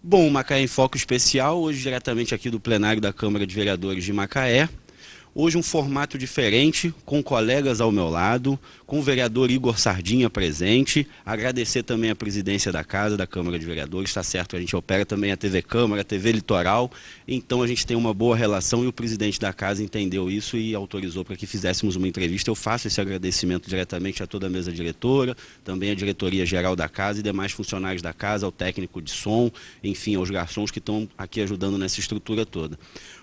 Bom, Macaé em Foco Especial, hoje diretamente aqui do plenário da Câmara de Vereadores de Macaé. Hoje um formato diferente, com colegas ao meu lado, com o vereador Igor Sardinha presente. Agradecer também a presidência da Casa, da Câmara de Vereadores, está certo, a gente opera também a TV Câmara, a TV Litoral, então a gente tem uma boa relação e o presidente da Casa entendeu isso e autorizou para que fizéssemos uma entrevista. Eu faço esse agradecimento diretamente a toda a mesa diretora, também a diretoria geral da Casa e demais funcionários da Casa, ao técnico de som, enfim, aos garçons que estão aqui ajudando nessa estrutura toda.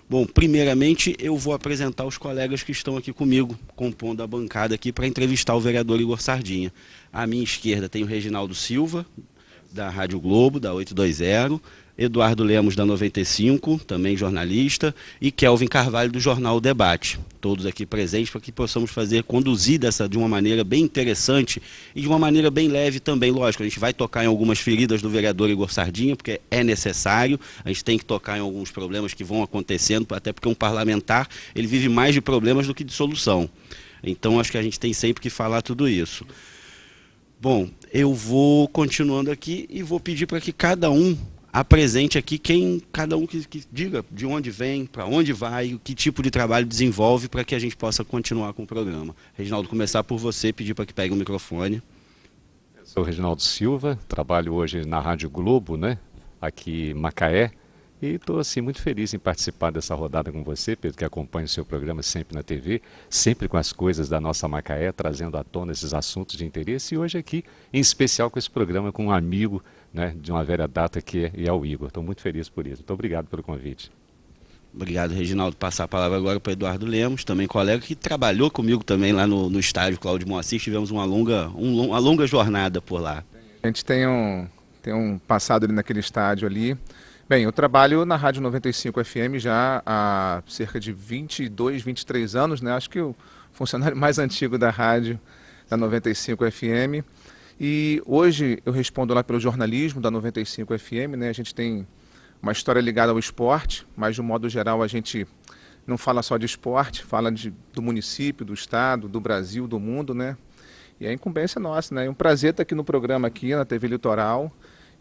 Bom, primeiramente eu vou apresentar os colegas que estão aqui comigo, compondo a bancada aqui para entrevistar o vereador Igor Sardinha. À minha esquerda tem o Reginaldo Silva, da Rádio Globo, da 820, Eduardo Lemos, da 95, também jornalista, e Kelvin Carvalho, do jornal O Debate. Todos aqui presentes para que possamos conduzir de uma maneira bem interessante e de uma maneira bem leve também. Lógico, a gente vai tocar em algumas feridas do vereador Igor Sardinha, porque é necessário, a gente tem que tocar em alguns problemas que vão acontecendo, até porque um parlamentar, ele vive mais de problemas do que de solução. Então, acho que a gente tem sempre que falar tudo isso. Bom, eu vou continuando aqui e vou pedir para que cada um apresente aqui cada um que diga de onde vem, para onde vai, que tipo de trabalho desenvolve para que a gente possa continuar com o programa. Reginaldo, começar por você, pedir para que pegue o microfone. Eu sou o Reginaldo Silva, trabalho hoje na Rádio Globo, né, aqui em Macaé, e estou assim, muito feliz em participar dessa rodada com você, Pedro, que acompanha o seu programa sempre na TV, sempre com as coisas da nossa Macaé, trazendo à tona esses assuntos de interesse, e hoje aqui, em especial com esse programa, com um amigo, né, de uma velha data que é o Igor. Estou muito feliz por isso. Muito obrigado pelo convite. Obrigado, Reginaldo. Passar a palavra agora para o Eduardo Lemos, também colega que trabalhou comigo também lá no estádio Cláudio Moacir. Tivemos uma longa jornada por lá. A gente tem um passado ali naquele estádio ali. Bem, eu trabalho na Rádio 95 FM já há cerca de 22, 23 anos, né? Acho que o funcionário mais antigo da rádio, da 95 FM. E hoje eu respondo lá pelo jornalismo da 95 FM, né? A gente tem uma história ligada ao esporte, mas de um modo geral a gente não fala só de esporte, fala do município, do estado, do Brasil, do mundo, né? E a incumbência é nossa, né? É um prazer estar aqui no programa, aqui na TV Litoral,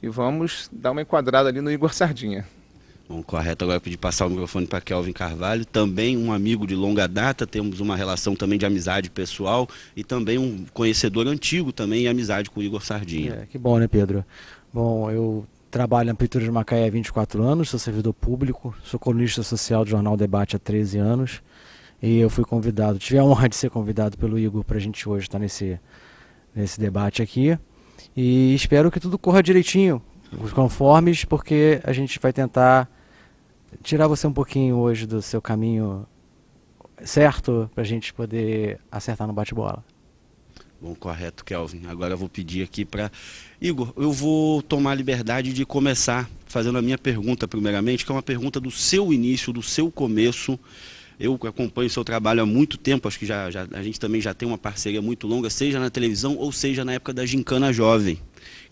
e vamos dar uma enquadrada ali no Igor Sardinha. Bom, correto, agora eu pedi passar o microfone para Kelvin Carvalho, também um amigo de longa data, temos uma relação também de amizade pessoal e também um conhecedor antigo também em amizade com o Igor Sardinha. Que bom, né, Pedro? Bom, eu trabalho na Prefeitura de Macaé há 24 anos, sou servidor público, sou colunista social do jornal Debate há 13 anos e eu fui convidado, tive a honra de ser convidado pelo Igor para a gente hoje estar nesse debate aqui e espero que tudo corra direitinho, os conformes, porque a gente vai tentar tirar você um pouquinho hoje do seu caminho certo para a gente poder acertar no bate-bola. Bom, correto, Kelvin. Agora eu vou pedir aqui para... Igor, eu vou tomar a liberdade de começar fazendo a minha pergunta primeiramente, que é uma pergunta do seu início, do seu começo. Eu acompanho o seu trabalho há muito tempo, acho que a gente também já tem uma parceria muito longa, seja na televisão ou seja na época da Gincana Jovem,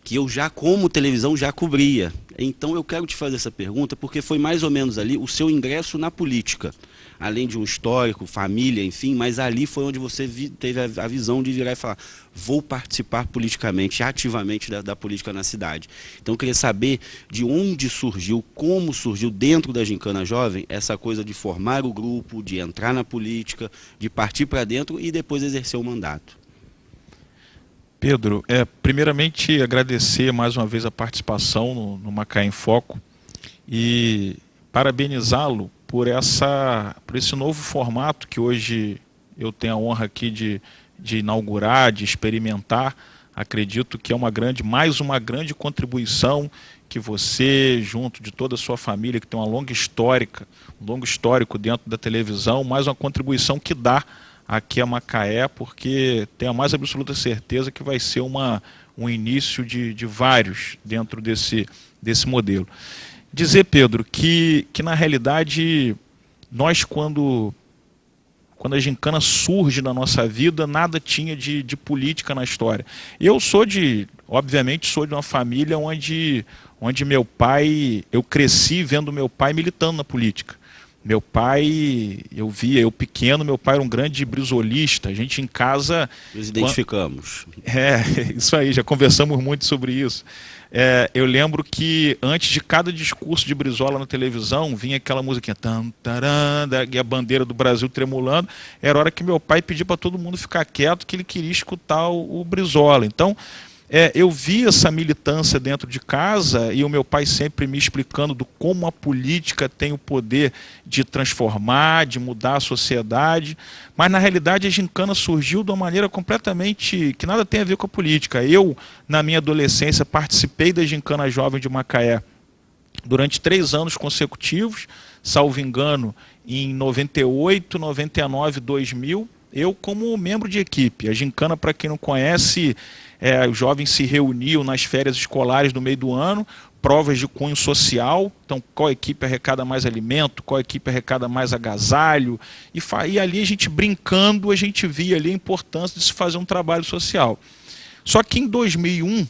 que eu já, como televisão, já cobria. Então eu quero te fazer essa pergunta porque foi mais ou menos ali o seu ingresso na política. Além de um histórico, família, enfim, mas ali foi onde você teve a visão de virar e falar: vou participar politicamente, ativamente da política na cidade. Então eu queria saber de onde surgiu, como surgiu dentro da Gincana Jovem, essa coisa de formar o grupo, de entrar na política, de partir para dentro e depois exercer o mandato. Pedro, primeiramente agradecer mais uma vez a participação no Macaé em Foco e parabenizá-lo por esse novo formato que hoje eu tenho a honra aqui de inaugurar, de experimentar. Acredito que é mais uma grande contribuição que você, junto de toda a sua família, que tem um longo histórico dentro da televisão, mais uma contribuição que dá aqui a Macaé, porque tenho a mais absoluta certeza que vai ser um início de vários dentro desse modelo. Dizer, Pedro, que na realidade, nós quando a gincana surge na nossa vida, nada tinha de política na história. Eu obviamente sou de uma família onde meu pai, eu cresci vendo meu pai militando na política. Meu pai, eu via, eu pequeno, meu pai era um grande brisolista. A gente em casa... Nos identificamos. Isso aí, já conversamos muito sobre isso. Eu lembro que antes de cada discurso de Brizola na televisão, vinha aquela musiquinha, tam, taram, e a bandeira do Brasil tremulando. Era a hora que meu pai pedia para todo mundo ficar quieto, que ele queria escutar o Brizola. Então, eu vi essa militância dentro de casa e o meu pai sempre me explicando do como a política tem o poder de transformar, de mudar a sociedade, mas na realidade a gincana surgiu de uma maneira completamente que nada tem a ver com a política. Eu, na minha adolescência, participei da Gincana Jovem de Macaé durante 3 anos consecutivos, salvo engano, em 98, 99, 2000, eu como membro de equipe. A gincana, para quem não conhece, os jovens se reuniam nas férias escolares do meio do ano, provas de cunho social, então qual equipe arrecada mais alimento, qual equipe arrecada mais agasalho, e ali a gente brincando, a gente via ali a importância de se fazer um trabalho social. Só que em 2001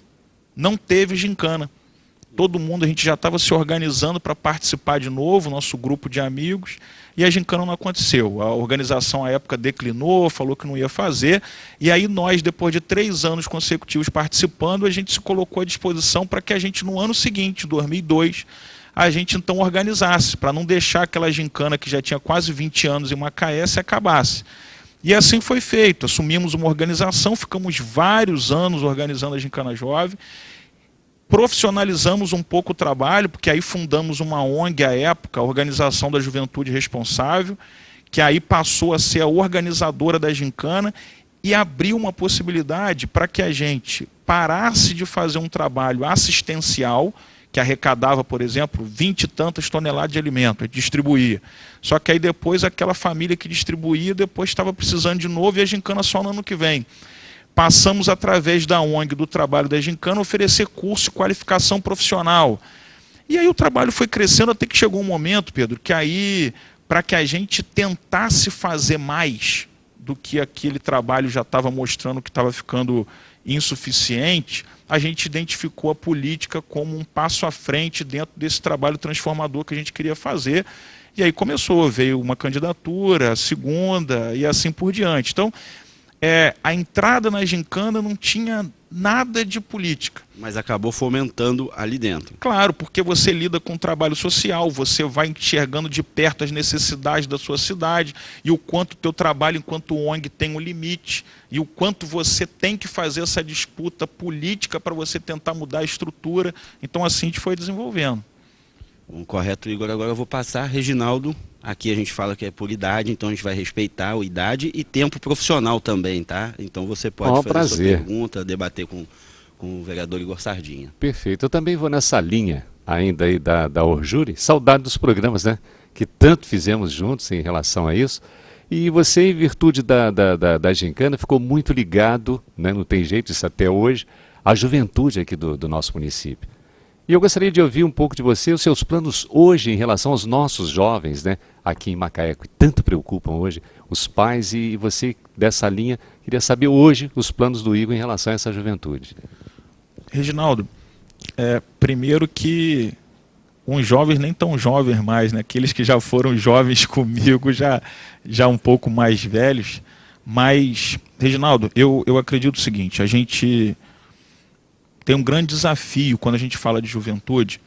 não teve gincana. Todo mundo, a gente já estava se organizando para participar de novo, nosso grupo de amigos, e a gincana não aconteceu. A organização à época declinou, falou que não ia fazer, e aí nós, depois de 3 anos consecutivos participando, a gente se colocou à disposição para que a gente, no ano seguinte, 2002, a gente então organizasse, para não deixar aquela gincana que já tinha quase 20 anos em Macaé se acabasse. E assim foi feito, assumimos uma organização, ficamos vários anos organizando a Gincana Jovem, profissionalizamos um pouco o trabalho, porque aí fundamos uma ONG à época, a Organização da Juventude Responsável, que aí passou a ser a organizadora da gincana e abriu uma possibilidade para que a gente parasse de fazer um trabalho assistencial, que arrecadava, por exemplo, 20 e tantas toneladas de alimento, distribuía. Só que aí depois aquela família que distribuía, depois estava precisando de novo e a gincana só no ano que vem. Passamos, através da ONG, do trabalho da gincana, a oferecer curso de qualificação profissional. E aí o trabalho foi crescendo até que chegou um momento, Pedro, que aí, para que a gente tentasse fazer mais do que aquele trabalho já estava mostrando que estava ficando insuficiente, a gente identificou a política como um passo à frente dentro desse trabalho transformador que a gente queria fazer. E aí veio uma candidatura, a segunda e assim por diante. Então, a entrada na gincana não tinha nada de política. Mas acabou fomentando ali dentro. Claro, porque você lida com trabalho social, você vai enxergando de perto as necessidades da sua cidade e o quanto o teu trabalho enquanto ONG tem um limite e o quanto você tem que fazer essa disputa política para você tentar mudar a estrutura. Então assim a gente foi desenvolvendo. Correto, Igor. Agora eu vou passar, Reginaldo. Aqui a gente fala que é por idade, então a gente vai respeitar a idade e tempo profissional também, tá? Então você pode fazer sua pergunta, debater com o vereador Igor Sardinha. Perfeito. Eu também vou nessa linha ainda aí da Orjuri. Saudade dos programas, né? Que tanto fizemos juntos em relação a isso. E você, em virtude da gincana, ficou muito ligado, né? Não tem jeito isso até hoje, à juventude aqui do nosso município. E eu gostaria de ouvir um pouco de você, os seus planos hoje em relação aos nossos jovens, né, aqui em Macaé, que tanto preocupam hoje os pais, e você dessa linha, queria saber hoje os planos do Igor em relação a essa juventude. Reginaldo, primeiro que uns jovens nem tão jovens mais, né, aqueles que já foram jovens comigo, já um pouco mais velhos, mas, Reginaldo, eu acredito o seguinte, a gente tem um grande desafio quando a gente fala de juventude.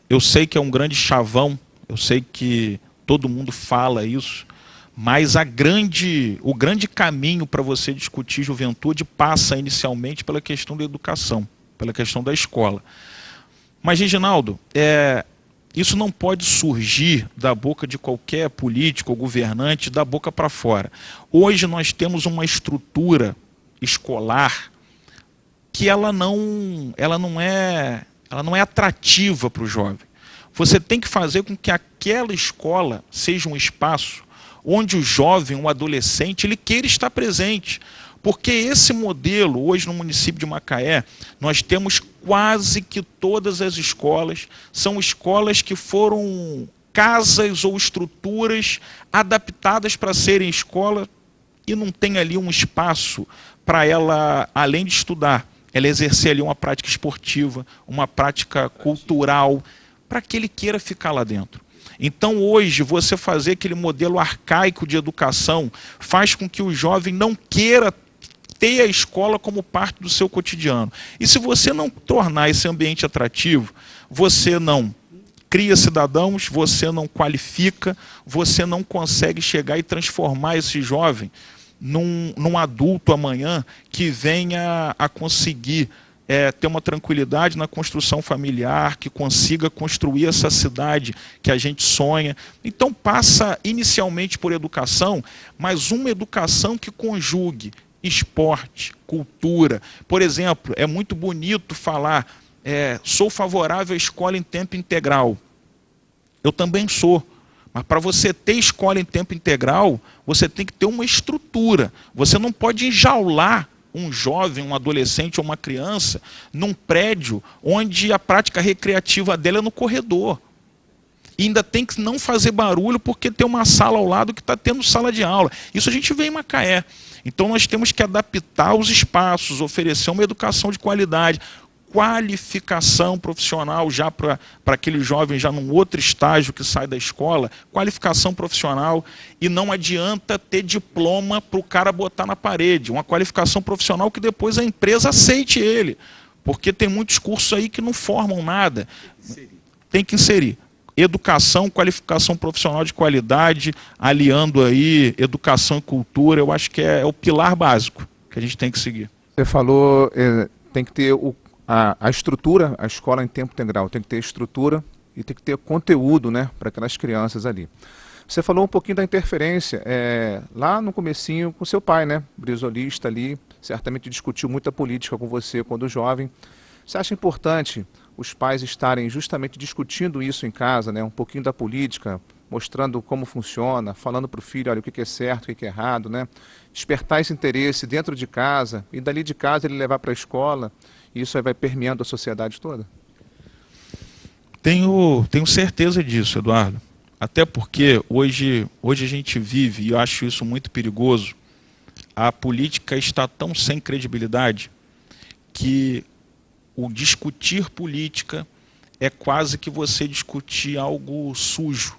Eu sei que é um grande chavão, eu sei que todo mundo fala isso, mas o grande caminho para você discutir juventude passa inicialmente pela questão da educação, pela questão da escola. Mas, Reginaldo, isso não pode surgir da boca de qualquer político ou governante, da boca para fora. Hoje nós temos uma estrutura escolar que ela não é atrativa para o jovem. Você tem que fazer com que aquela escola seja um espaço onde o jovem, o adolescente, ele queira estar presente. Porque esse modelo, hoje no município de Macaé, nós temos quase que todas as escolas, são escolas que foram casas ou estruturas adaptadas para serem escola e não tem ali um espaço para ela, além de estudar, ela exercer ali uma prática esportiva, uma prática cultural, para que ele queira ficar lá dentro. Então hoje você fazer aquele modelo arcaico de educação faz com que o jovem não queira ter a escola como parte do seu cotidiano. E se você não tornar esse ambiente atrativo, você não cria cidadãos, você não qualifica, você não consegue chegar e transformar esse jovem num adulto amanhã que venha a conseguir ter uma tranquilidade na construção familiar, que consiga construir essa cidade que a gente sonha. Então passa inicialmente por educação, mas uma educação que conjugue esporte, cultura. Por exemplo, é muito bonito falar, sou favorável à escola em tempo integral. Eu também sou. Mas para você ter escola em tempo integral, você tem que ter uma estrutura. Você não pode enjaular um jovem, um adolescente ou uma criança num prédio onde a prática recreativa dela é no corredor. E ainda tem que não fazer barulho porque tem uma sala ao lado que está tendo sala de aula. Isso a gente vê em Macaé. Então nós temos que adaptar os espaços, oferecer uma educação de qualidade, qualificação profissional já para aquele jovem já num outro estágio que sai da escola, qualificação profissional, e não adianta ter diploma para o cara botar na parede, uma qualificação profissional que depois a empresa aceite ele, porque tem muitos cursos aí que não formam nada. Tem que inserir. Educação, qualificação profissional de qualidade, aliando aí educação e cultura, eu acho que é o pilar básico que a gente tem que seguir. Você falou, tem que ter a estrutura, a escola em tempo integral, tem que ter estrutura e tem que ter conteúdo, né, para aquelas crianças ali. Você falou um pouquinho da interferência, lá no comecinho com seu pai, né, brisolista ali, certamente discutiu muita política com você quando jovem. Você acha importante os pais estarem justamente discutindo isso em casa, né, um pouquinho da política, mostrando como funciona, falando para o filho, olha, o que é certo, o que é errado, né? Despertar esse interesse dentro de casa e dali de casa ele levar para a escola, e isso aí vai permeando a sociedade toda? Tenho certeza disso, Eduardo. Até porque hoje a gente vive, e eu acho isso muito perigoso, a política está tão sem credibilidade que o discutir política é quase que você discutir algo sujo.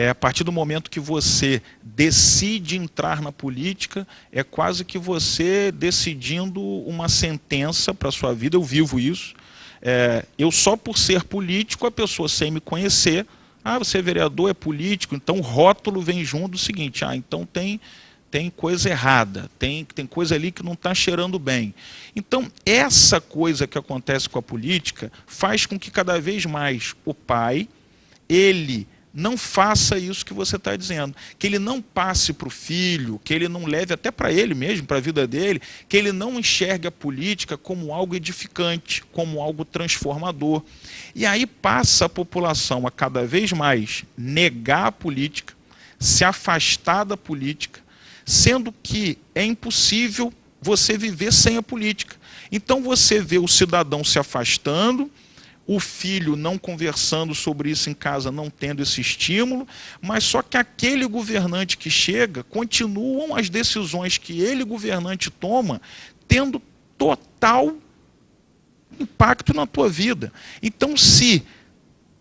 A partir do momento que você decide entrar na política, é quase que você decidindo uma sentença para a sua vida. Eu vivo isso. Eu só por ser político, a pessoa sem me conhecer, você é vereador, é político, então o rótulo vem junto do seguinte, então tem coisa errada, tem coisa ali que não está cheirando bem. Então, essa coisa que acontece com a política faz com que cada vez mais o pai, ele não faça isso que você está dizendo, que ele não passe para o filho, que ele não leve até para ele mesmo, para a vida dele, que ele não enxergue a política como algo edificante, como algo transformador. E aí passa a população a cada vez mais negar a política, se afastar da política, sendo que é impossível você viver sem a política. Então você vê o cidadão se afastando, o filho não conversando sobre isso em casa, não tendo esse estímulo, mas só que aquele governante que chega, continuam as decisões que ele, governante, toma, tendo total impacto na tua vida. Então, se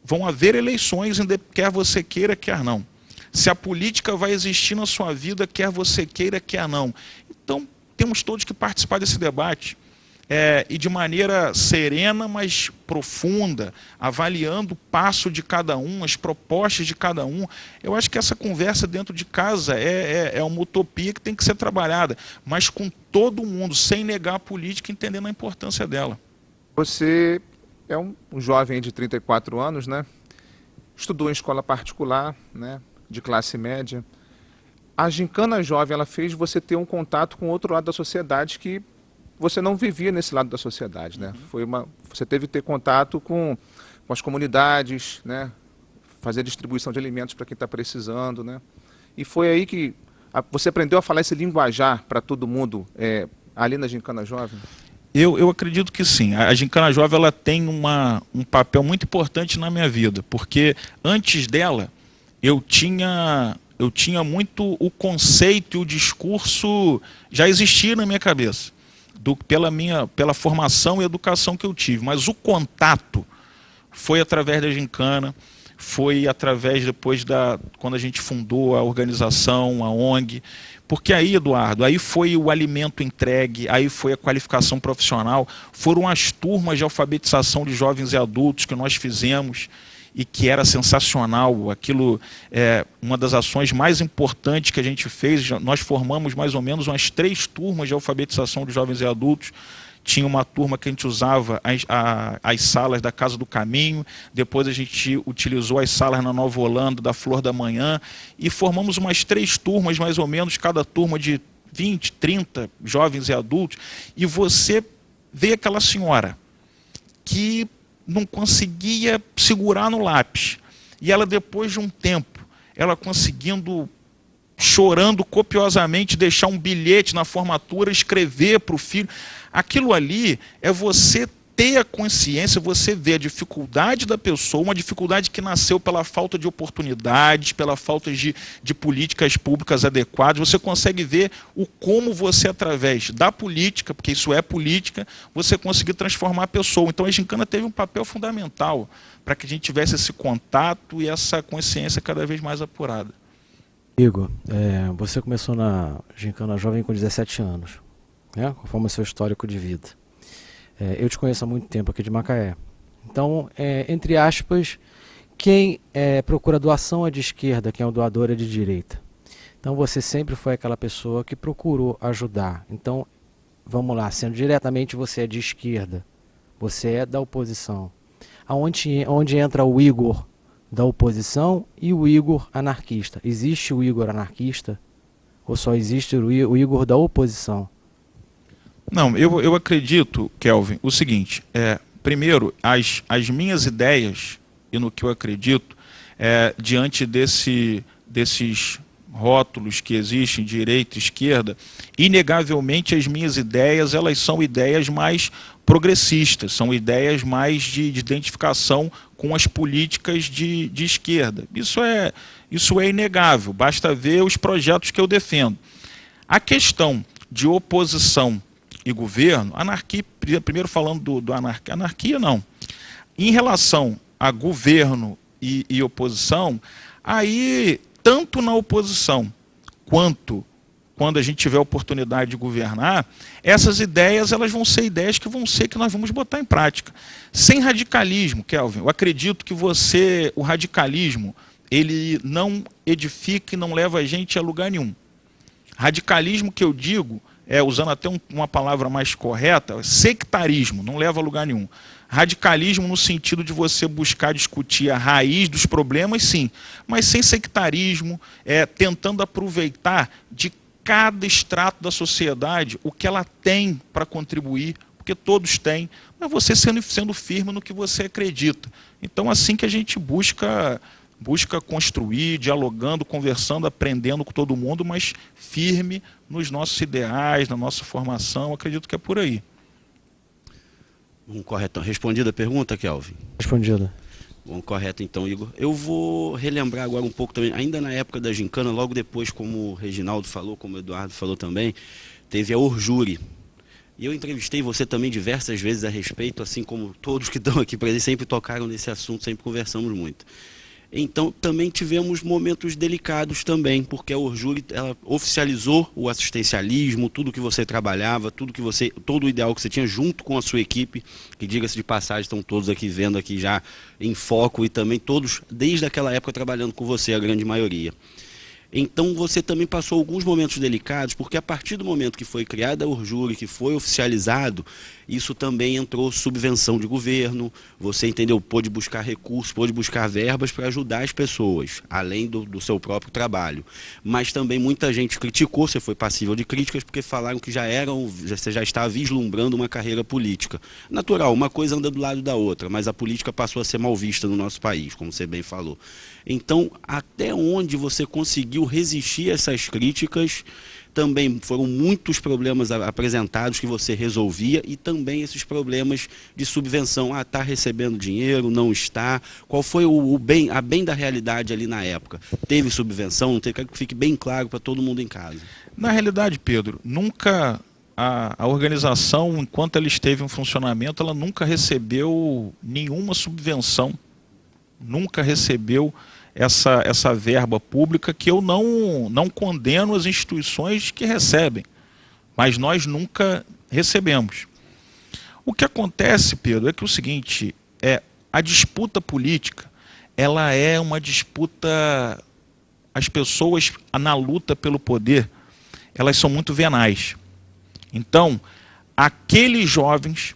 vão haver eleições, quer você queira, quer não, se a política vai existir na sua vida, quer você queira, quer não, então temos todos que participar desse debate. E de maneira serena, mas profunda, avaliando o passo de cada um, as propostas de cada um. Eu acho que essa conversa dentro de casa é uma utopia que tem que ser trabalhada, mas com todo mundo, sem negar a política, entendendo a importância dela. Você é um jovem de 34 anos, né? Estudou em escola particular, né? De classe média. A Gincana Jovem, ela fez você ter um contato com outro lado da sociedade que você não vivia nesse lado da sociedade, né? Você teve que ter contato com as comunidades, né? Fazer distribuição de alimentos para quem está precisando, né? E foi aí que você aprendeu a falar esse linguajar para todo mundo ali na Gincana Jovem? Eu acredito que sim. A Gincana Jovem ela tem um papel muito importante na minha vida, porque antes dela eu tinha muito o conceito e o discurso já existia na minha cabeça. Pela formação e educação que eu tive, mas o contato foi através da Gincana, foi através depois quando a gente fundou a organização, a ONG. Porque aí, Eduardo, aí foi o alimento entregue, aí foi a qualificação profissional, foram as turmas de alfabetização de jovens e adultos que nós fizemos e que era sensacional. Aquilo é uma das ações mais importantes que a gente fez. Nós formamos mais ou menos umas 3 turmas de alfabetização de jovens e adultos. Tinha uma turma que a gente usava as salas da Casa do Caminho, depois a gente utilizou as salas na Nova Holanda, da Flor da Manhã, e formamos umas 3 turmas, mais ou menos, cada turma de 20, 30 jovens e adultos, e você vê aquela senhora que não conseguia segurar no lápis, e ela, depois de um tempo, ela conseguindo, chorando copiosamente, deixar um bilhete na formatura, escrever para o filho. Aquilo ali é você ter a consciência, você ver a dificuldade da pessoa, uma dificuldade que nasceu pela falta de oportunidades, pela falta de políticas públicas adequadas. Você consegue ver o como você, através da política, porque isso é política, você conseguir transformar a pessoa. Então a Gincana teve um papel fundamental para que a gente tivesse esse contato e essa consciência cada vez mais apurada. Igor, você começou na Gincana Jovem com 17 anos, né? Conforme o seu histórico de vida. Eu te conheço há muito tempo aqui de Macaé. Então, entre aspas, quem procura doação é de esquerda, quem é o doador é de direita. Então você sempre foi aquela pessoa que procurou ajudar. Então, vamos lá, sendo diretamente você é de esquerda, você é da oposição. Onde entra o Igor da oposição e o Igor anarquista? Existe o Igor anarquista ou só existe o Igor da oposição? Não, eu acredito, Kelvin, o seguinte, primeiro, as minhas ideias e no que eu acredito, diante desses rótulos que existem, direita e esquerda, inegavelmente as minhas ideias, elas são ideias mais progressistas, são ideias mais de identificação com as políticas de esquerda. Isso é inegável, basta ver os projetos que eu defendo. A questão de oposição e governo, anarquia, primeiro falando do anarquia não. Em relação a governo e oposição, aí, tanto na oposição quanto quando a gente tiver a oportunidade de governar, essas ideias elas vão ser ideias que nós vamos botar em prática. Sem radicalismo, Kelvin, eu acredito que o radicalismo, ele não edifica e não leva a gente a lugar nenhum. Radicalismo que eu digo, usando até uma palavra mais correta, sectarismo, não leva a lugar nenhum. Radicalismo no sentido de você buscar discutir a raiz dos problemas, sim, mas sem sectarismo, tentando aproveitar de cada extrato da sociedade o que ela tem para contribuir, porque todos têm, mas você sendo firme no que você acredita. Então, assim que a gente busca construir, dialogando, conversando, aprendendo com todo mundo, mas firme nos nossos ideais, na nossa formação, acredito que é por aí. Correto. Respondida a pergunta, Kelvin? Respondida. Bom, correto então, Igor. Eu vou relembrar agora um pouco também, ainda na época da Gincana, logo depois, como o Reginaldo falou, como o Eduardo falou também, teve a Orjure. E eu entrevistei você também diversas vezes a respeito, assim como todos que estão aqui presentes sempre tocaram nesse assunto, sempre conversamos muito. Então, também tivemos momentos delicados também, porque a Orjure, ela oficializou o assistencialismo, tudo que você trabalhava, todo o ideal que você tinha junto com a sua equipe, que, diga-se de passagem, estão todos aqui vendo aqui já em foco e também todos, desde aquela época, trabalhando com você, a grande maioria. Então você também passou alguns momentos delicados, porque a partir do momento que foi criada a Orjure, que foi oficializado, isso também entrou subvenção de governo, você entendeu, pôde buscar recursos, pôde buscar verbas para ajudar as pessoas, além do seu próprio trabalho. Mas também muita gente criticou, você foi passível de críticas, porque falaram que você já estava vislumbrando uma carreira política. Natural, uma coisa anda do lado da outra, mas a política passou a ser mal vista no nosso país, como você bem falou. Então, até onde você conseguiu resistir a essas críticas? Também foram muitos problemas apresentados que você resolvia e também esses problemas de subvenção. Está recebendo dinheiro, não está. Qual foi a bem da realidade ali na época? Teve subvenção? Não teve? Quero que fique bem claro para todo mundo em casa. Na realidade, Pedro, nunca a organização, enquanto ela esteve em funcionamento, ela nunca recebeu nenhuma subvenção nunca recebeu essa verba pública, que eu não condeno as instituições que recebem, mas nós nunca recebemos. O que acontece, Pedro, é que o seguinte, a disputa política, ela é uma disputa, as pessoas na luta pelo poder, elas são muito venais. Então, aqueles jovens,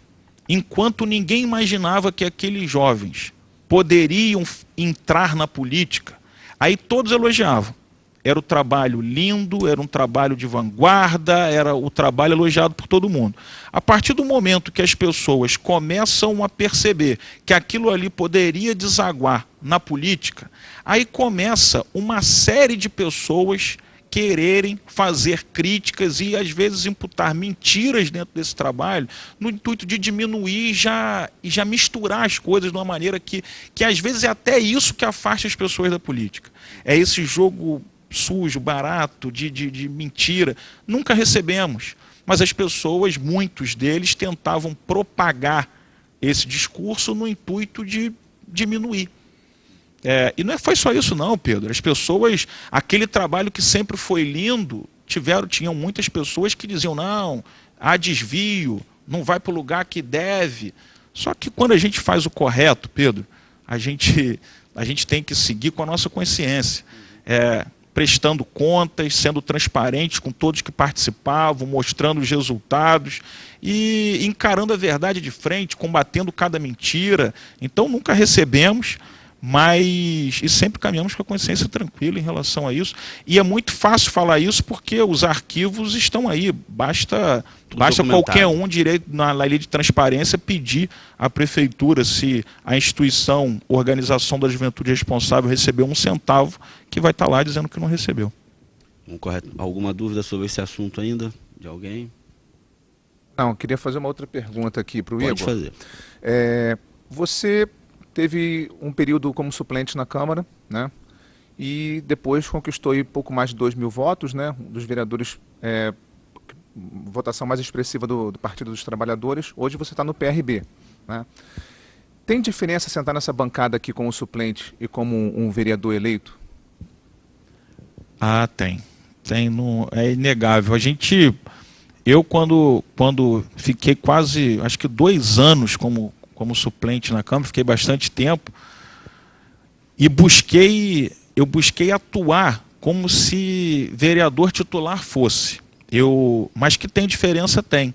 enquanto ninguém imaginava que aqueles jovens poderiam entrar na política, aí todos elogiavam. Era o trabalho lindo, era um trabalho de vanguarda, era o trabalho elogiado por todo mundo. A partir do momento que as pessoas começam a perceber que aquilo ali poderia desaguar na política, aí começa uma série de pessoas quererem fazer críticas e às vezes imputar mentiras dentro desse trabalho, no intuito de diminuir e já misturar as coisas de uma maneira que às vezes é até isso que afasta as pessoas da política. É esse jogo sujo, barato, de mentira. Nunca recebemos, mas as pessoas, muitos deles, tentavam propagar esse discurso no intuito de diminuir. E não foi só isso não, Pedro. As pessoas, aquele trabalho que sempre foi lindo, tinham muitas pessoas que diziam, não, há desvio, não vai para o lugar que deve. Só que quando a gente faz o correto, Pedro, a gente tem que seguir com a nossa consciência, prestando contas, sendo transparentes com todos que participavam, mostrando os resultados e encarando a verdade de frente, combatendo cada mentira. Então nunca recebemos, e sempre caminhamos com a consciência tranquila em relação a isso. E é muito fácil falar isso porque os arquivos estão aí. Basta qualquer um, na lei de transparência, pedir à prefeitura se a instituição, organização da juventude responsável recebeu 1 centavo, que vai estar lá dizendo que não recebeu. Correto. Alguma dúvida sobre esse assunto ainda? De alguém? Não, eu queria fazer uma outra pergunta aqui para o Igor. Pode fazer. Você teve um período como suplente na Câmara, né? E depois conquistou aí pouco mais de 2.000 votos, né? Um dos vereadores, votação mais expressiva do Partido dos Trabalhadores. Hoje você está no PRB, né? Tem diferença sentar nessa bancada aqui como suplente e como um vereador eleito? Tem. É inegável. Eu quando fiquei quase, acho que 2 anos como suplente na Câmara, fiquei bastante tempo, e eu busquei atuar como se vereador titular fosse. Mas que tem diferença, tem.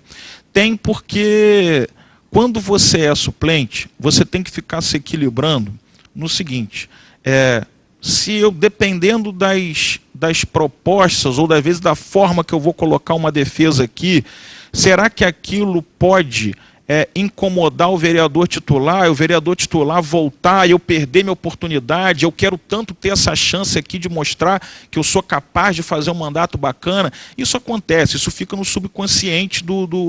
Tem porque quando você é suplente, você tem que ficar se equilibrando no seguinte, se eu, dependendo das propostas, ou às vezes da forma que eu vou colocar uma defesa aqui, será que aquilo pode incomodar o vereador titular voltar e eu perder minha oportunidade? Eu quero tanto ter essa chance aqui de mostrar que eu sou capaz de fazer um mandato bacana. Isso acontece, isso fica no subconsciente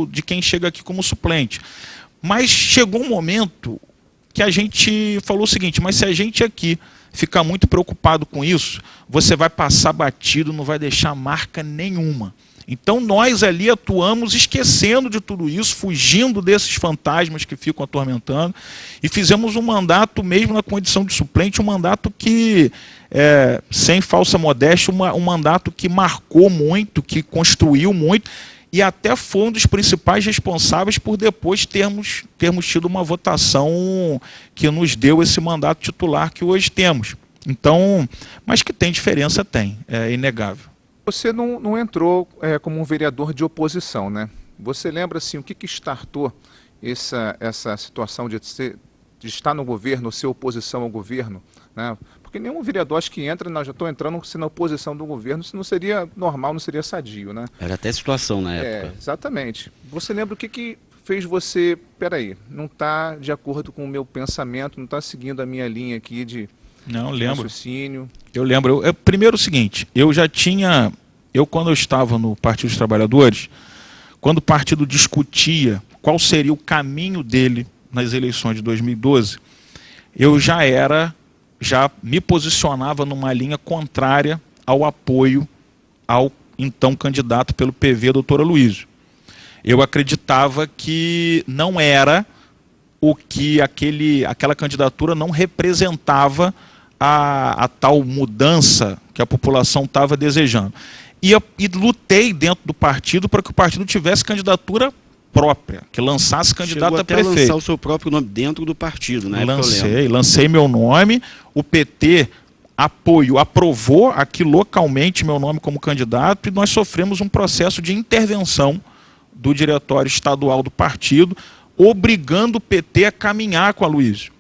de quem chega aqui como suplente. Mas chegou um momento que a gente falou o seguinte, mas se a gente aqui ficar muito preocupado com isso, você vai passar batido, não vai deixar marca nenhuma. Então nós ali atuamos esquecendo de tudo isso, fugindo desses fantasmas que ficam atormentando, e fizemos um mandato, mesmo na condição de suplente, um mandato que, sem falsa modéstia, um mandato que marcou muito, que construiu muito, e até foi um dos principais responsáveis por depois termos tido uma votação que nos deu esse mandato titular que hoje temos. Então, mas que tem diferença, tem, é inegável. Você não entrou como um vereador de oposição, né? Você lembra assim, o que startou essa situação de estar no governo, ser oposição ao governo, né? Porque nenhum vereador acho que entra, já estou entrando sendo oposição do governo, isso não seria normal, não seria sadio, né? Era até situação na época. Exatamente. Você lembra o que fez você, peraí, não está de acordo com o meu pensamento, não está seguindo a minha linha aqui de raciocínio? Eu lembro. Primeiro o seguinte, quando eu estava no Partido dos Trabalhadores, quando o partido discutia qual seria o caminho dele nas eleições de 2012, eu já me posicionava numa linha contrária ao apoio ao então candidato pelo PV, doutor Aloysio. Eu acreditava que não era o que aquela candidatura não representava a tal mudança que a população estava desejando. E lutei dentro do partido para que o partido tivesse candidatura própria, que lançasse candidato a prefeito. Lançar o seu próprio nome dentro do partido, né? Lancei meu nome, o PT aprovou aqui localmente meu nome como candidato, e nós sofremos um processo de intervenção do diretório estadual do partido, obrigando o PT a caminhar com a Aloysio.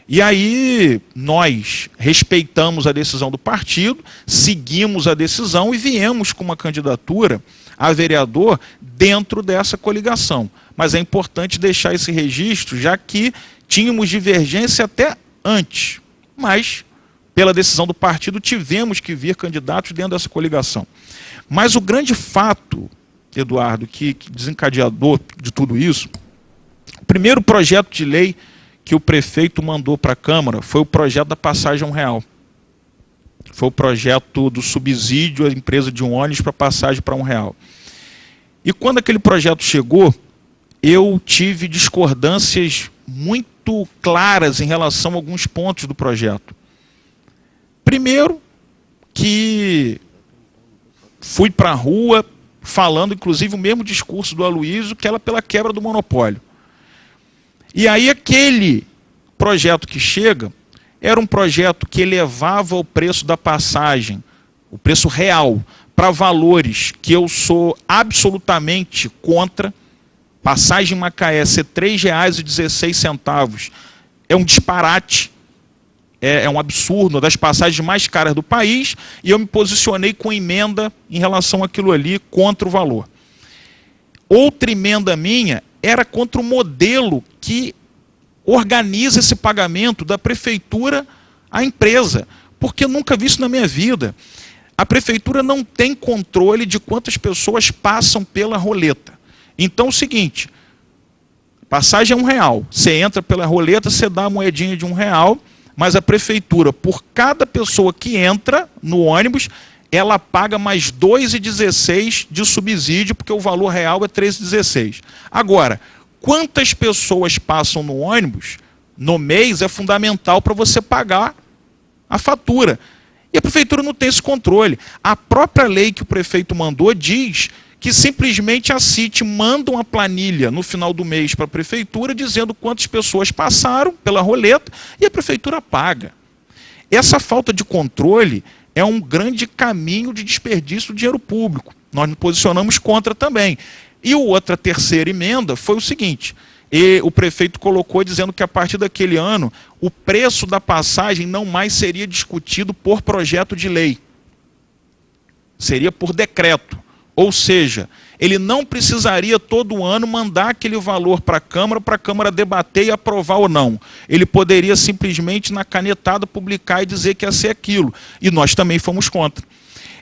E aí nós respeitamos a decisão do partido, seguimos a decisão e viemos com uma candidatura a vereador dentro dessa coligação. Mas é importante deixar esse registro, já que tínhamos divergência até antes. Mas, pela decisão do partido, tivemos que vir candidatos dentro dessa coligação. Mas o grande fato, Eduardo, que desencadeador de tudo isso, o primeiro projeto de lei que o prefeito mandou para a Câmara foi o projeto da passagem real. Foi o projeto do subsídio à empresa de um ônibus para passagem para R$1. E quando aquele projeto chegou, eu tive discordâncias muito claras em relação a alguns pontos do projeto. Primeiro, que fui para a rua falando, inclusive, o mesmo discurso do Aloysio, que era pela quebra do monopólio. E aí aquele projeto que chega era um projeto que elevava o preço da passagem, o preço real, para valores que eu sou absolutamente contra. Passagem em Macaé ser R$ 3,16 é um disparate, é um absurdo, uma das passagens mais caras do país, e eu me posicionei com emenda em relação àquilo ali, contra o valor. Outra emenda minha era contra o modelo que organiza esse pagamento da prefeitura à empresa, porque eu nunca vi isso na minha vida. A prefeitura não tem controle de quantas pessoas passam pela roleta. Então é o seguinte, passagem é R$1, você entra pela roleta, você dá a moedinha de R$1, mas a prefeitura, por cada pessoa que entra no ônibus, ela paga mais R$ 2,16 de subsídio, porque o valor real é R$ 3,16. Agora, quantas pessoas passam no ônibus no mês é fundamental para você pagar a fatura. E a prefeitura não tem esse controle. A própria lei que o prefeito mandou diz que simplesmente a CIT manda uma planilha no final do mês para a prefeitura dizendo quantas pessoas passaram pela roleta e a prefeitura paga. Essa falta de controle é um grande caminho de desperdício do dinheiro público. Nós nos posicionamos contra também. E outra terceira emenda foi o seguinte, o prefeito colocou dizendo que a partir daquele ano o preço da passagem não mais seria discutido por projeto de lei. Seria por decreto. Ou seja, ele não precisaria todo ano mandar aquele valor para a Câmara debater e aprovar ou não. Ele poderia simplesmente na canetada publicar e dizer que ia ser aquilo. E nós também fomos contra.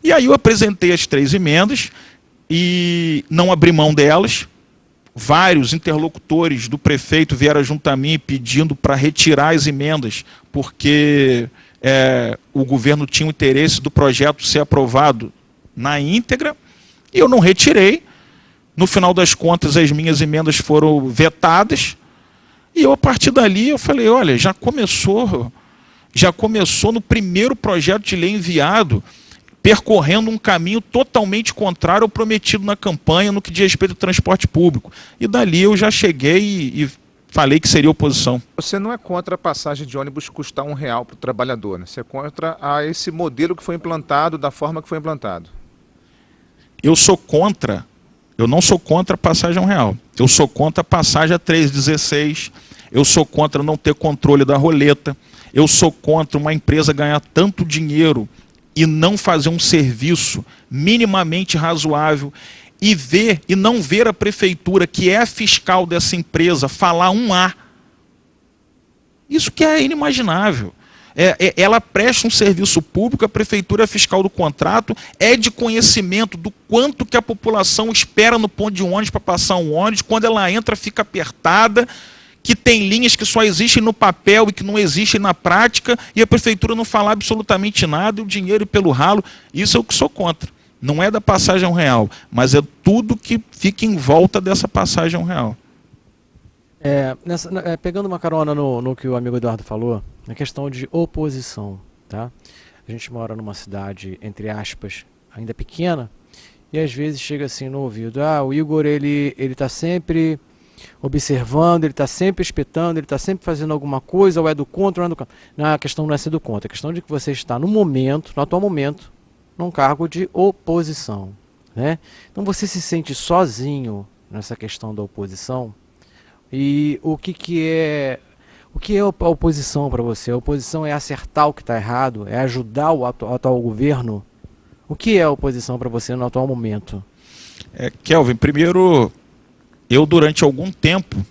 E aí eu apresentei as 3 emendas e não abri mão delas. Vários interlocutores do prefeito vieram junto a mim pedindo para retirar as emendas, porque o governo tinha o interesse do projeto ser aprovado na íntegra, e eu não retirei. No final das contas, as minhas emendas foram vetadas, e eu, a partir dali, eu falei, olha, já começou no primeiro projeto de lei enviado, percorrendo um caminho totalmente contrário ao prometido na campanha no que diz respeito ao transporte público. E dali eu já cheguei e falei que seria oposição. Você não é contra a passagem de ônibus custar R$1 para o trabalhador, né? Você é contra esse modelo que foi implantado, da forma que foi implantado. Eu não sou contra a passagem R$1. Eu sou contra a passagem a 3,16. Eu sou contra não ter controle da roleta. Eu sou contra uma empresa ganhar tanto dinheiro e não fazer um serviço minimamente razoável e não ver a prefeitura, que é a fiscal dessa empresa, falar um A. Isso que é inimaginável. Ela presta um serviço público, a prefeitura é fiscal do contrato, é de conhecimento do quanto que a população espera no ponto de ônibus para passar um ônibus, quando ela entra fica apertada, que tem linhas que só existem no papel e que não existem na prática, e a prefeitura não fala absolutamente nada, e o dinheiro pelo ralo. Isso é o que sou contra. Não é da passagem R$1, mas é tudo que fica em volta dessa passagem R$1. Pegando uma carona no que o amigo Eduardo falou, na questão de oposição, tá? A gente mora numa cidade, entre aspas, ainda pequena, e às vezes chega assim no ouvido, o Igor ele tá sempre observando, ele está sempre espetando, ele está sempre fazendo alguma coisa, ou é do contra ou não é do contra. Não, a questão não é ser do contra, a questão de que você está no atual momento, num cargo de oposição, né? Então você se sente sozinho nessa questão da oposição. E o que é a oposição para você? A oposição é acertar o que está errado? É ajudar o atual governo? O que é a oposição para você no atual momento? Kelvin, primeiro, eu durante algum tempo,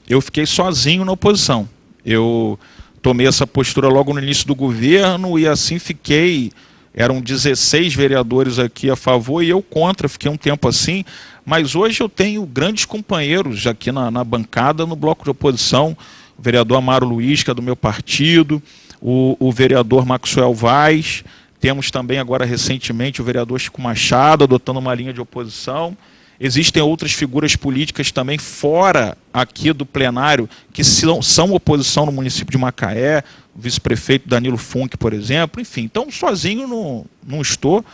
eu fiquei sozinho na oposição. Eu tomei essa postura logo no início do governo e assim fiquei. Eram 16 vereadores aqui a favor e eu contra, fiquei um tempo assim. Mas hoje eu tenho grandes companheiros aqui na bancada, no bloco de oposição, o vereador Amaro Luiz, que é do meu partido, o vereador Maxwell Vaz, temos também agora recentemente o vereador Chico Machado, adotando uma linha de oposição. Existem outras figuras políticas também fora aqui do plenário que são oposição no município de Macaé, o vice-prefeito Danilo Funk, por exemplo, enfim. Então, sozinho não estou.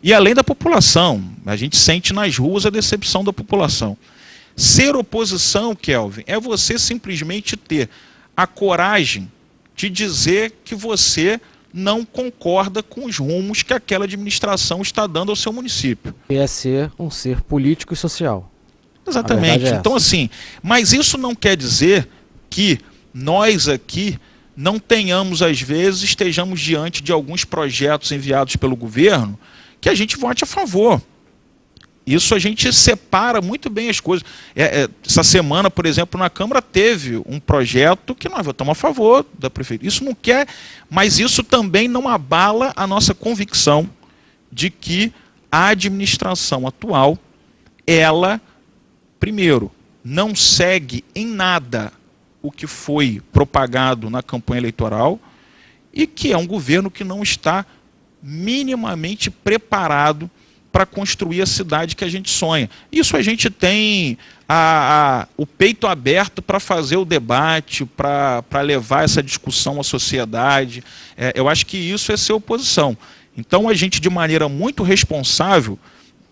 E além da população, a gente sente nas ruas a decepção da população. Ser oposição, Kelvin, é você simplesmente ter a coragem de dizer que você não concorda com os rumos que aquela administração está dando ao seu município. É ser um ser político e social. Exatamente. Então, assim, mas isso não quer dizer que nós aqui não tenhamos, às vezes, estejamos diante de alguns projetos enviados pelo governo que a gente vote a favor. Isso a gente separa muito bem as coisas. Essa semana, por exemplo, na Câmara teve um projeto que nós votamos a favor da prefeitura. Isso não quer, mas isso também não abala a nossa convicção de que a administração atual, ela, primeiro, não segue em nada o que foi propagado na campanha eleitoral e que é um governo que não está minimamente preparado para construir a cidade que a gente sonha. Isso a gente tem o peito aberto para fazer o debate, para levar essa discussão à sociedade. Eu acho que isso é ser oposição. Então a gente, de maneira muito responsável,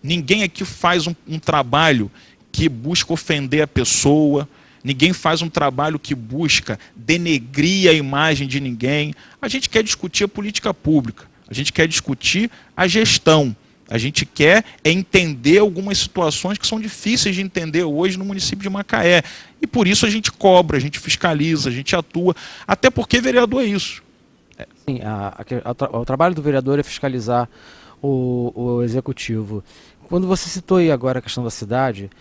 ninguém aqui faz um trabalho que busca ofender a pessoa, ninguém faz um trabalho que busca denegrir a imagem de ninguém. A gente quer discutir a política pública, a gente quer discutir a gestão. A gente quer entender algumas situações que são difíceis de entender hoje no município de Macaé. E por isso a gente cobra, a gente fiscaliza, a gente atua. Até porque vereador é isso. Sim, o trabalho do vereador é fiscalizar o executivo. Quando você citou aí agora a questão da cidade,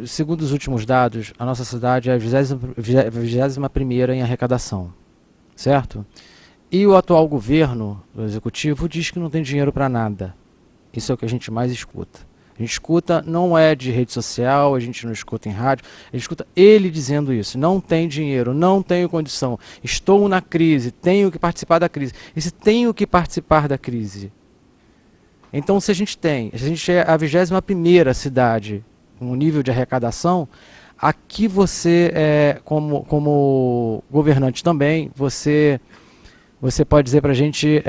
segundo os últimos dados, a nossa cidade é a 21ª em arrecadação, certo? E o atual governo do executivo diz que não tem dinheiro para nada. Isso é o que a gente mais escuta. A gente escuta, não é de rede social, a gente não escuta em rádio, a gente escuta ele dizendo isso. Não tem dinheiro, não tenho condição, estou na crise, tenho que participar da crise. Esse tenho que participar da crise. Então, se a gente é a 21ª cidade com nível de arrecadação, aqui você, como governante também, você pode dizer para a gente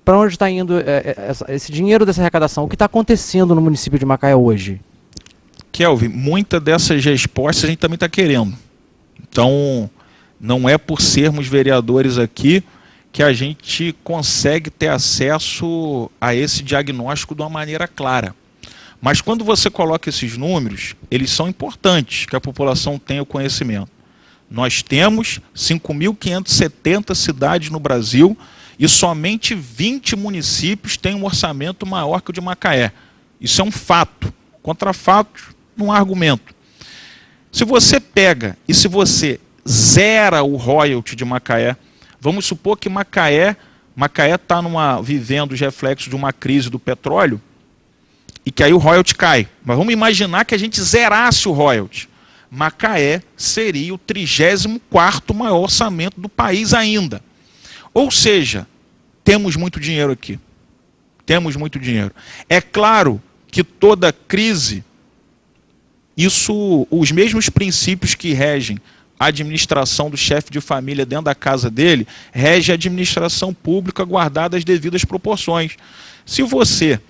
para onde está indo esse dinheiro dessa arrecadação? O que está acontecendo no município de Macaé hoje? Kelvin, muitas dessas respostas a gente também está querendo. Então, não é por sermos vereadores aqui que a gente consegue ter acesso a esse diagnóstico de uma maneira clara. Mas quando você coloca esses números, eles são importantes, que a população tenha o conhecimento. Nós temos 5.570 cidades no Brasil e somente 20 municípios têm um orçamento maior que o de Macaé. Isso é um fato. Contra fatos, não há argumento. Se você pega e se você zera o royalty de Macaé, vamos supor que Macaé está vivendo os reflexos de uma crise do petróleo e que aí o royalty cai. Mas vamos imaginar que a gente zerasse o royalty. Macaé seria o 34º maior orçamento do país ainda. Ou seja, temos muito dinheiro aqui. Temos muito dinheiro. É claro que toda crise Isso, os mesmos princípios que regem a administração do chefe de família dentro da casa dele, rege a administração pública guardada as devidas proporções. Se você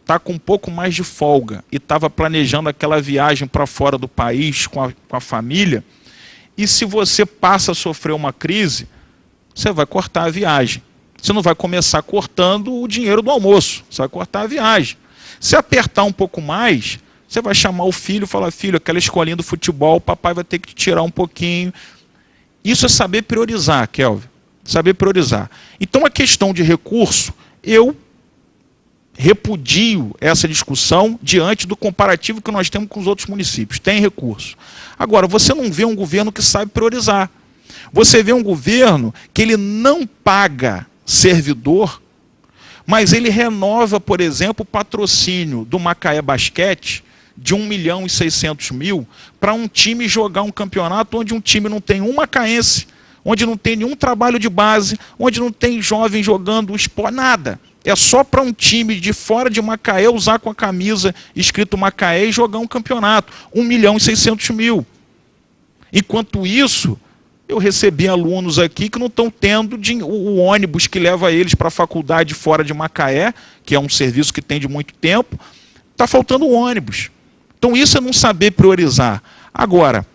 está com um pouco mais de folga e estava planejando aquela viagem para fora do país com a família, e se você passa a sofrer uma crise, você vai cortar a viagem. Você não vai começar cortando o dinheiro do almoço, você vai cortar a viagem. Se apertar um pouco mais, você vai chamar o filho e falar: filho, aquela escolinha do futebol, o papai vai ter que te tirar um pouquinho. Isso é saber priorizar, Kelvin. Saber priorizar. Então, a questão de recurso, eu repudio essa discussão diante do comparativo que nós temos com os outros municípios. Tem recurso. Agora, você não vê um governo que sabe priorizar. Você vê um governo que ele não paga servidor, mas ele renova, por exemplo, o patrocínio do Macaé Basquete de 1.600.000 para um time jogar um campeonato onde um time não tem um macaense, onde não tem nenhum trabalho de base, onde não tem jovem jogando esporte, nada. É só para um time de fora de Macaé usar com a camisa escrito Macaé e jogar um campeonato. 1.600.000. Enquanto isso, eu recebi alunos aqui que não estão tendo o ônibus que leva eles para a faculdade fora de Macaé, que é um serviço que tem de muito tempo, está faltando ônibus. Então isso é não saber priorizar. Agora,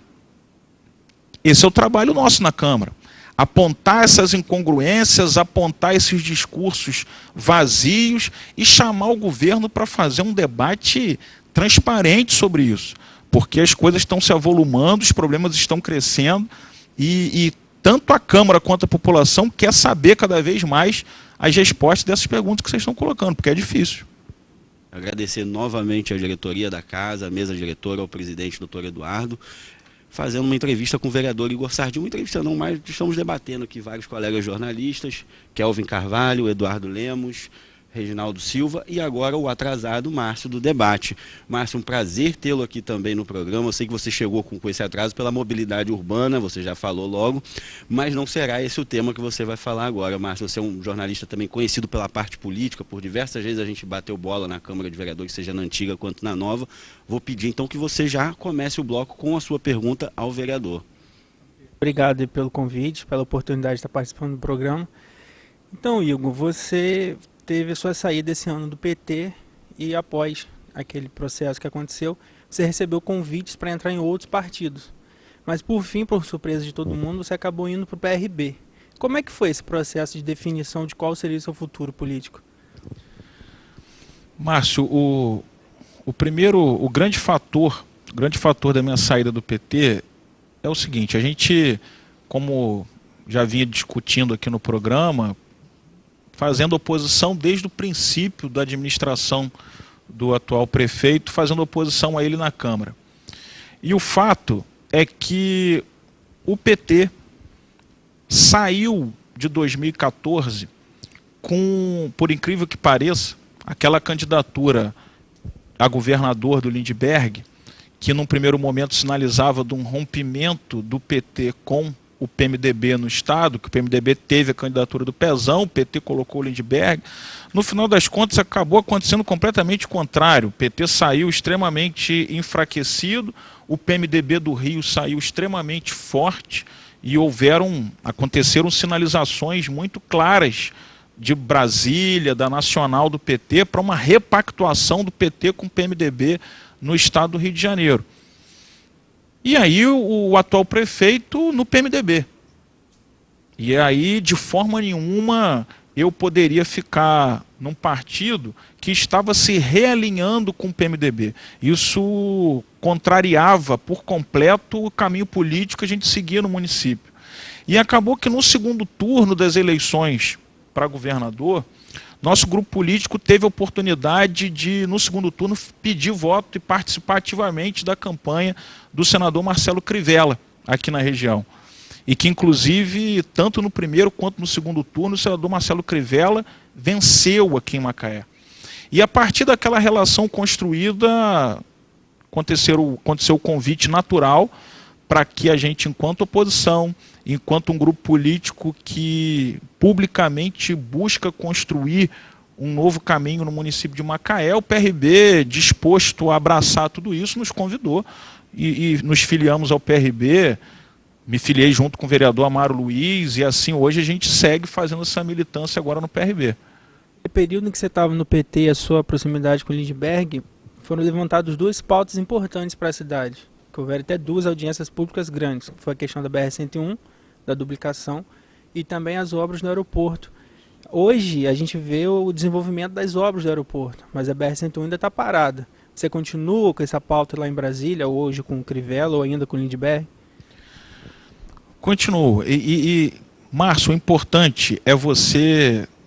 esse é o trabalho nosso na Câmara. Apontar essas incongruências, apontar esses discursos vazios e chamar o governo para fazer um debate transparente sobre isso. Porque as coisas estão se avolumando, os problemas estão crescendo e tanto a Câmara quanto a população quer saber cada vez mais as respostas dessas perguntas que vocês estão colocando, porque é difícil. Agradecer novamente à diretoria da casa, à mesa diretora, ao presidente, doutor Eduardo, fazendo uma entrevista com o vereador Igor Sardinha. Uma entrevista não, mas estamos debatendo aqui vários colegas jornalistas, Kelvin Carvalho, Eduardo Lemos, Reginaldo Silva e agora o atrasado Márcio do debate. Márcio, um prazer tê-lo aqui também no programa. Eu sei que você chegou com esse atraso pela mobilidade urbana, você já falou logo, mas não será esse o tema que você vai falar agora. Márcio, você é um jornalista também conhecido pela parte política, por diversas vezes a gente bateu bola na Câmara de Vereadores, seja na antiga quanto na nova. Vou pedir então que você já comece o bloco com a sua pergunta ao vereador. Obrigado pelo convite, pela oportunidade de estar participando do programa. Então, Igor, você teve a sua saída esse ano do PT e após aquele processo que aconteceu, você recebeu convites para entrar em outros partidos. Mas por fim, por surpresa de todo mundo, você acabou indo para o PRB. Como é que foi esse processo de definição de qual seria o seu futuro político? Márcio, o grande fator da minha saída do PT é o seguinte: a gente, como já vinha discutindo aqui no programa, fazendo oposição desde o princípio da administração do atual prefeito, fazendo oposição a ele na Câmara. E o fato é que o PT saiu de 2014 com, por incrível que pareça, aquela candidatura a governador do Lindbergh, que num primeiro momento sinalizava de um rompimento do PT com o PMDB no Estado, que o PMDB teve a candidatura do Pezão, o PT colocou o Lindbergh. No final das contas, acabou acontecendo completamente o contrário. O PT saiu extremamente enfraquecido, o PMDB do Rio saiu extremamente forte e aconteceram sinalizações muito claras de Brasília, da Nacional do PT, para uma repactuação do PT com o PMDB no Estado do Rio de Janeiro. E aí o atual prefeito no PMDB. E aí, de forma nenhuma, eu poderia ficar num partido que estava se realinhando com o PMDB. Isso contrariava por completo o caminho político que a gente seguia no município. E acabou que no segundo turno das eleições para governador, nosso grupo político teve a oportunidade de, no segundo turno, pedir voto e participar ativamente da campanha do senador Marcelo Crivella, aqui na região. E que, inclusive, tanto no primeiro quanto no segundo turno, o senador Marcelo Crivella venceu aqui em Macaé. E a partir daquela relação construída, aconteceu o convite natural para que a gente, enquanto oposição, enquanto um grupo político que publicamente busca construir um novo caminho no município de Macaé. O PRB, disposto a abraçar tudo isso, nos convidou e nos filiamos ao PRB. Me filiei junto com o vereador Amaro Luiz e assim hoje a gente segue fazendo essa militância agora no PRB. No período em que você estava no PT e a sua proximidade com o Lindbergh, foram levantadas duas pautas importantes para a cidade, que houveram até duas audiências públicas grandes, que foi a questão da BR-101, da duplicação, e também as obras do aeroporto. Hoje a gente vê o desenvolvimento das obras do aeroporto, mas a BR-101 ainda está parada. Você continua com essa pauta lá em Brasília, hoje com o Crivella ou ainda com o Lindbergh? Continuo. Márcio, o importante é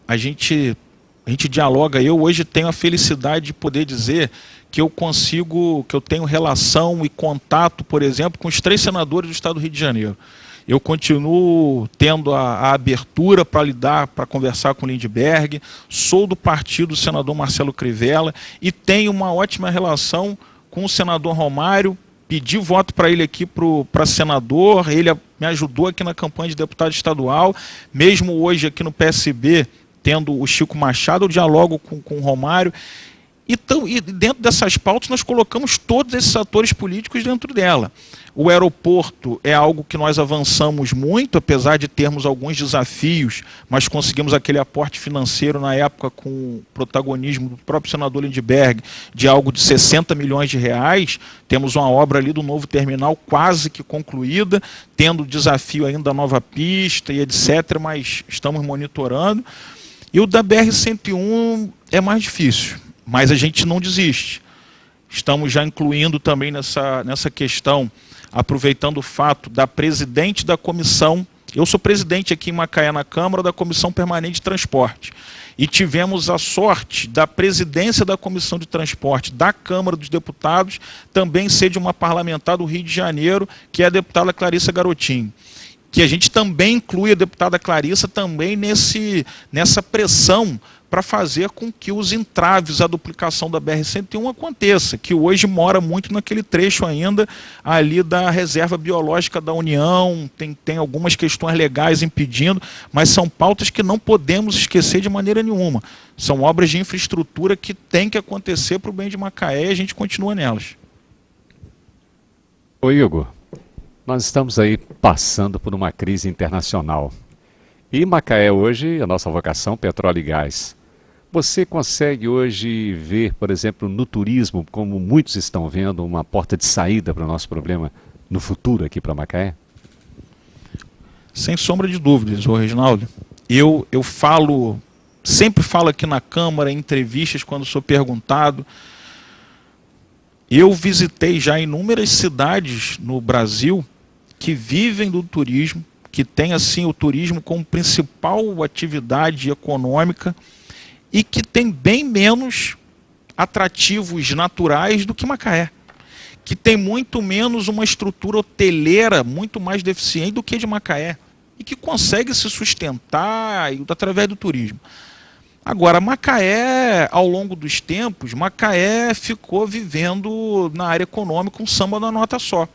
a gente dialoga. Eu hoje tenho a felicidade de poder dizer que eu tenho relação e contato, por exemplo, com os 3 senadores do estado do Rio de Janeiro. Eu continuo tendo a abertura para lidar, para conversar com o Lindbergh, sou do partido do senador Marcelo Crivella e tenho uma ótima relação com o senador Romário. Pedi voto para ele aqui para senador, ele me ajudou aqui na campanha de deputado estadual, mesmo hoje aqui no PSB, tendo o Chico Machado, eu dialogo com o Romário. Então, e dentro dessas pautas nós colocamos todos esses atores políticos dentro dela. O aeroporto é algo que nós avançamos muito, apesar de termos alguns desafios, mas conseguimos aquele aporte financeiro na época com o protagonismo do próprio senador Lindbergh, de algo de 60 milhões de reais. Temos uma obra ali do novo terminal quase que concluída, tendo desafio ainda da nova pista e etc., mas estamos monitorando. E o da BR-101 é mais difícil, mas a gente não desiste. Estamos já incluindo também nessa questão, aproveitando o fato da presidente da comissão, eu sou presidente aqui em Macaé na Câmara da Comissão Permanente de Transporte, e tivemos a sorte da presidência da Comissão de Transporte da Câmara dos Deputados também ser de uma parlamentar do Rio de Janeiro, que é a deputada Clarissa Garotinho. Que a gente também inclui a deputada Clarissa também nessa pressão para fazer com que os entraves à duplicação da BR-101 aconteça, que hoje mora muito naquele trecho ainda ali da reserva biológica da União, tem algumas questões legais impedindo, mas são pautas que não podemos esquecer de maneira nenhuma. São obras de infraestrutura que tem que acontecer para o bem de Macaé e a gente continua nelas. Ô Igor, nós estamos aí passando por uma crise internacional. E Macaé hoje, a nossa vocação, petróleo e gás. Você consegue hoje ver, por exemplo, no turismo, como muitos estão vendo, uma porta de saída para o nosso problema no futuro aqui para Macaé? Sem sombra de dúvidas, ô Reginaldo. Eu sempre falo aqui na Câmara, em entrevistas, quando sou perguntado. Eu visitei já inúmeras cidades no Brasil que vivem do turismo, que tem assim o turismo como principal atividade econômica e que tem bem menos atrativos naturais do que Macaé, que tem muito menos uma estrutura hoteleira muito mais deficiente do que a de Macaé e que consegue se sustentar através do turismo. Agora, Macaé, ao longo dos tempos, Macaé ficou vivendo na área econômica um samba da nota só.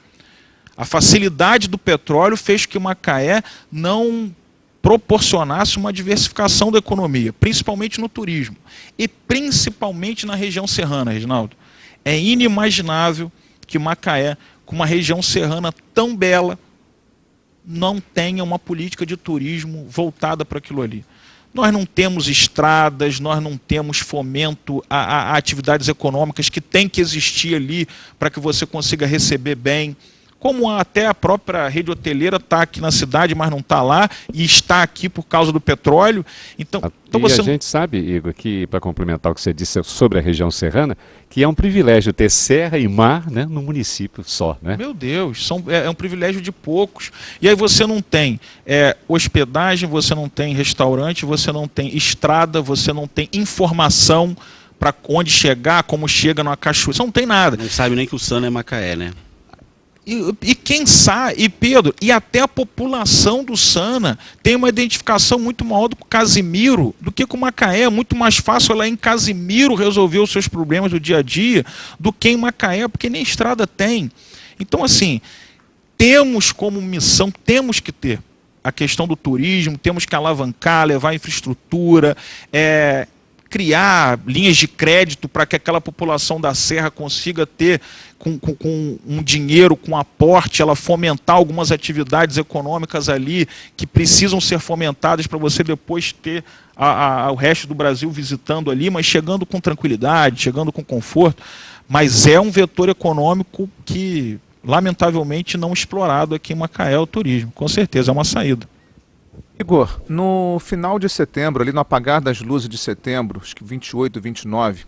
A facilidade do petróleo fez que Macaé não proporcionasse uma diversificação da economia, principalmente no turismo e principalmente na região serrana, Reginaldo. É inimaginável que Macaé, com uma região serrana tão bela, não tenha uma política de turismo voltada para aquilo ali. Nós não temos estradas, nós não temos fomento a atividades econômicas que tem que existir ali para que você consiga receber bem. Como até a própria rede hoteleira está aqui na cidade, mas não está lá, e está aqui por causa do petróleo. Então você... a gente sabe, Igor, que para complementar o que você disse sobre a região serrana, que é um privilégio ter serra e mar, né, no município só, né? Meu Deus, é um privilégio de poucos. E aí você não tem hospedagem, você não tem restaurante, você não tem estrada, você não tem informação para onde chegar, como chega numa cachoeira, você não tem nada. Não sabe nem que o Sana é Macaé, né? E quem sabe, e Pedro, e até a população do Sana tem uma identificação muito maior com Casimiro do que com Macaé. É muito mais fácil ela em Casimiro resolver os seus problemas do dia a dia do que em Macaé, porque nem estrada tem. Então, assim, temos como missão, temos que ter a questão do turismo, temos que alavancar, levar infraestrutura, criar linhas de crédito para que aquela população da Serra consiga ter, com um dinheiro, com aporte, ela fomentar algumas atividades econômicas ali que precisam ser fomentadas para você depois ter o resto do Brasil visitando ali, mas chegando com tranquilidade, chegando com conforto. Mas é um vetor econômico que, lamentavelmente, não explorado aqui em Macaé, o turismo. Com certeza, é uma saída. Igor, no final de setembro, ali no apagar das luzes de setembro, acho que 28, 29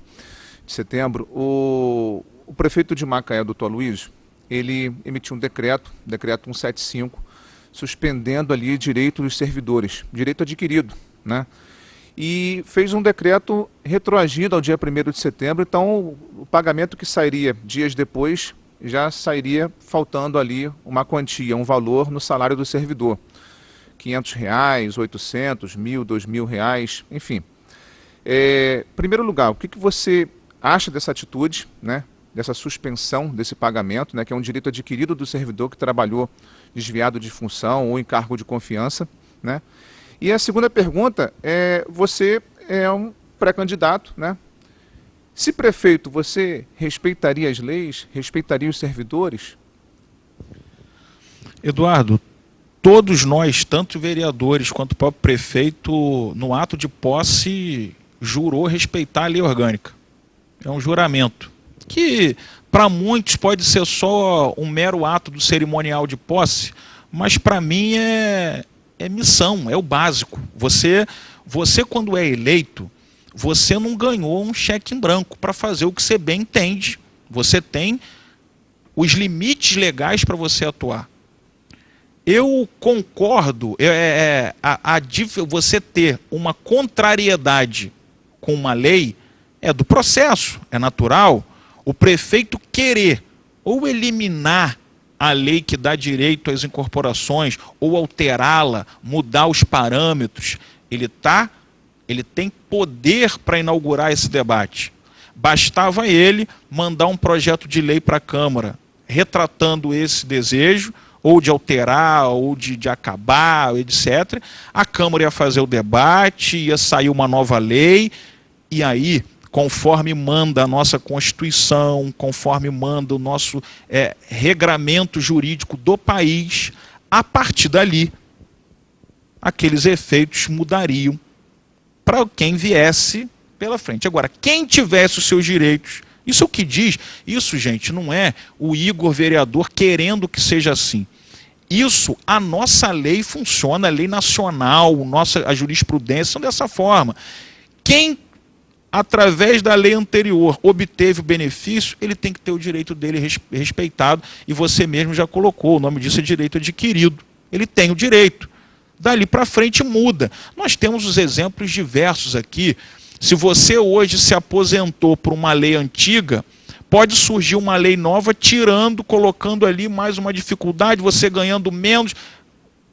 de setembro, o prefeito de Macaé, doutor Aloysio, ele emitiu um decreto 175, suspendendo ali direito dos servidores, direito adquirido, né? E fez um decreto retroagido ao dia 1º de setembro, então o pagamento que sairia dias depois já sairia faltando ali uma quantia, um valor no salário do servidor. R$500, 800, R$1.000, R$2.000, enfim. Em primeiro lugar, o que você acha dessa atitude, né, dessa suspensão desse pagamento, né, que é um direito adquirido do servidor que trabalhou desviado de função ou em cargo de confiança, né? E a segunda pergunta você é um pré-candidato, né? Se prefeito, você respeitaria as leis, respeitaria os servidores? Eduardo, todos nós, tanto vereadores quanto o próprio prefeito, no ato de posse, jurou respeitar a lei orgânica. É um juramento que, para muitos, pode ser só um mero ato do cerimonial de posse, mas para mim é missão, é o básico. Você, quando é eleito, você não ganhou um cheque em branco para fazer o que você bem entende. Você tem os limites legais para você atuar. Eu concordo, você ter uma contrariedade com uma lei é do processo, é natural. O prefeito querer ou eliminar a lei que dá direito às incorporações, ou alterá-la, mudar os parâmetros, ele tem poder para inaugurar esse debate. Bastava ele mandar um projeto de lei para a Câmara, retratando esse desejo, ou de alterar, ou de acabar, etc. A Câmara ia fazer o debate, ia sair uma nova lei, e aí, conforme manda a nossa Constituição, conforme manda o nosso regramento jurídico do país, a partir dali, aqueles efeitos mudariam para quem viesse pela frente. Agora, quem tivesse os seus direitos, isso é o que diz, isso, gente, não é o Igor vereador querendo que seja assim. Isso, a nossa lei funciona, a lei nacional, a jurisprudência são dessa forma. Quem, através da lei anterior, obteve o benefício, ele tem que ter o direito dele respeitado, e você mesmo já colocou, o nome disso é direito adquirido. Ele tem o direito. Dali para frente muda. Nós temos os exemplos diversos aqui. Se você hoje se aposentou por uma lei antiga, pode surgir uma lei nova colocando ali mais uma dificuldade, você ganhando menos.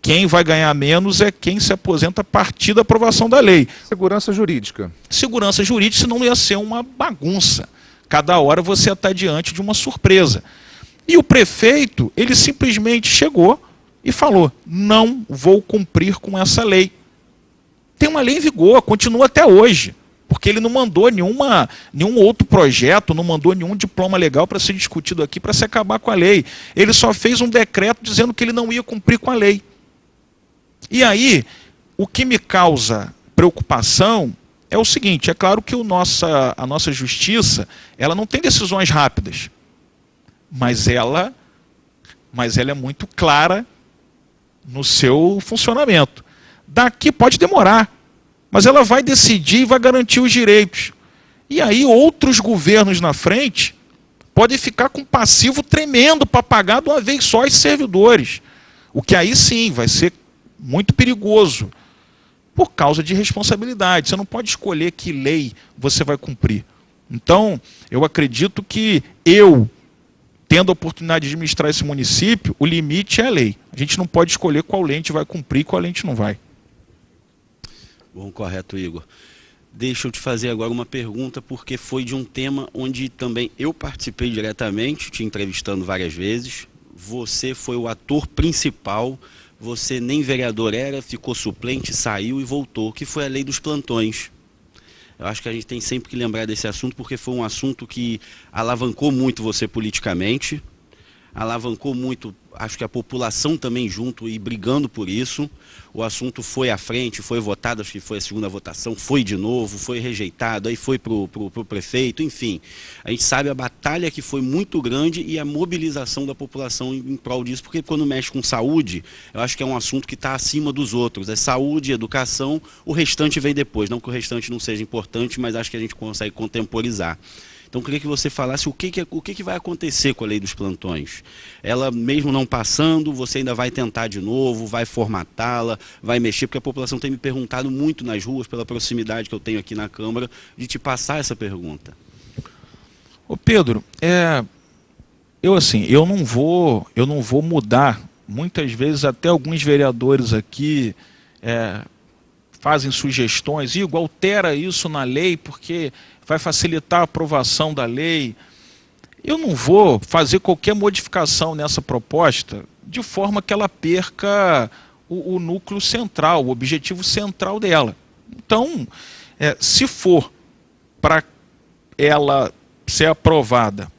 Quem vai ganhar menos é quem se aposenta a partir da aprovação da lei. Segurança jurídica. Segurança jurídica, senão ia ser uma bagunça. Cada hora você está diante de uma surpresa. E o prefeito, ele simplesmente chegou e falou: não vou cumprir com essa lei. Tem uma lei em vigor, continua até hoje. Porque ele não mandou nenhum outro projeto, não mandou nenhum diploma legal para ser discutido aqui, para se acabar com a lei. Ele só fez um decreto dizendo que ele não ia cumprir com a lei. E aí, o que me causa preocupação é o seguinte: é claro que a nossa justiça, ela não tem decisões rápidas, mas ela é muito clara no seu funcionamento. Daqui pode demorar, mas ela vai decidir e vai garantir os direitos. E aí outros governos na frente podem ficar com um passivo tremendo para pagar de uma vez só os servidores. O que aí sim vai ser muito perigoso, por causa de responsabilidade. Você não pode escolher que lei você vai cumprir. Então, eu acredito que tendo a oportunidade de administrar esse município, o limite é a lei. A gente não pode escolher qual lei a gente vai cumprir e qual lei a gente não vai. Bom, correto, Igor. Deixa eu te fazer agora uma pergunta, porque foi de um tema onde também eu participei diretamente, te entrevistando várias vezes. Você foi o ator principal, você nem vereador era, ficou suplente, saiu e voltou, que foi a lei dos plantões. Eu acho que a gente tem sempre que lembrar desse assunto, porque foi um assunto que alavancou muito você politicamente, alavancou muito, acho que a população também junto e brigando por isso. O assunto foi à frente, foi votado, acho que foi a segunda votação, foi de novo, foi rejeitado, aí foi para o prefeito, enfim. A gente sabe a batalha que foi muito grande e a mobilização da população em prol disso, porque quando mexe com saúde, eu acho que é um assunto que está acima dos outros. É saúde, educação, o restante vem depois. Não que o restante não seja importante, mas acho que a gente consegue contemporizar. Então, eu queria que você falasse o que vai acontecer com a lei dos plantões. Ela, mesmo não passando, você ainda vai tentar de novo, vai formatá-la, vai mexer, porque a população tem me perguntado muito nas ruas, pela proximidade que eu tenho aqui na Câmara, de te passar essa pergunta. Ô Pedro, eu não vou mudar. Muitas vezes até alguns vereadores aqui fazem sugestões, Igor, altera isso na lei, porque vai facilitar a aprovação da lei. Eu não vou fazer qualquer modificação nessa proposta de forma que ela perca o núcleo central, o objetivo central dela. Então, se for para ela ser aprovada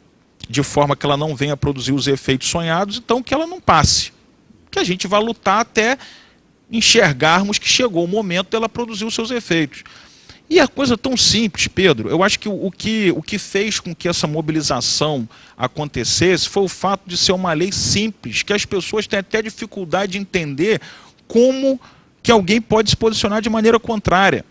de forma que ela não venha produzir os efeitos sonhados, então que ela não passe. Que a gente vai lutar até enxergarmos que chegou o momento dela produzir os seus efeitos. E a coisa tão simples, Pedro, eu acho que o que fez com que essa mobilização acontecesse foi o fato de ser uma lei simples, que as pessoas têm até dificuldade de entender como que alguém pode se posicionar de maneira contrária.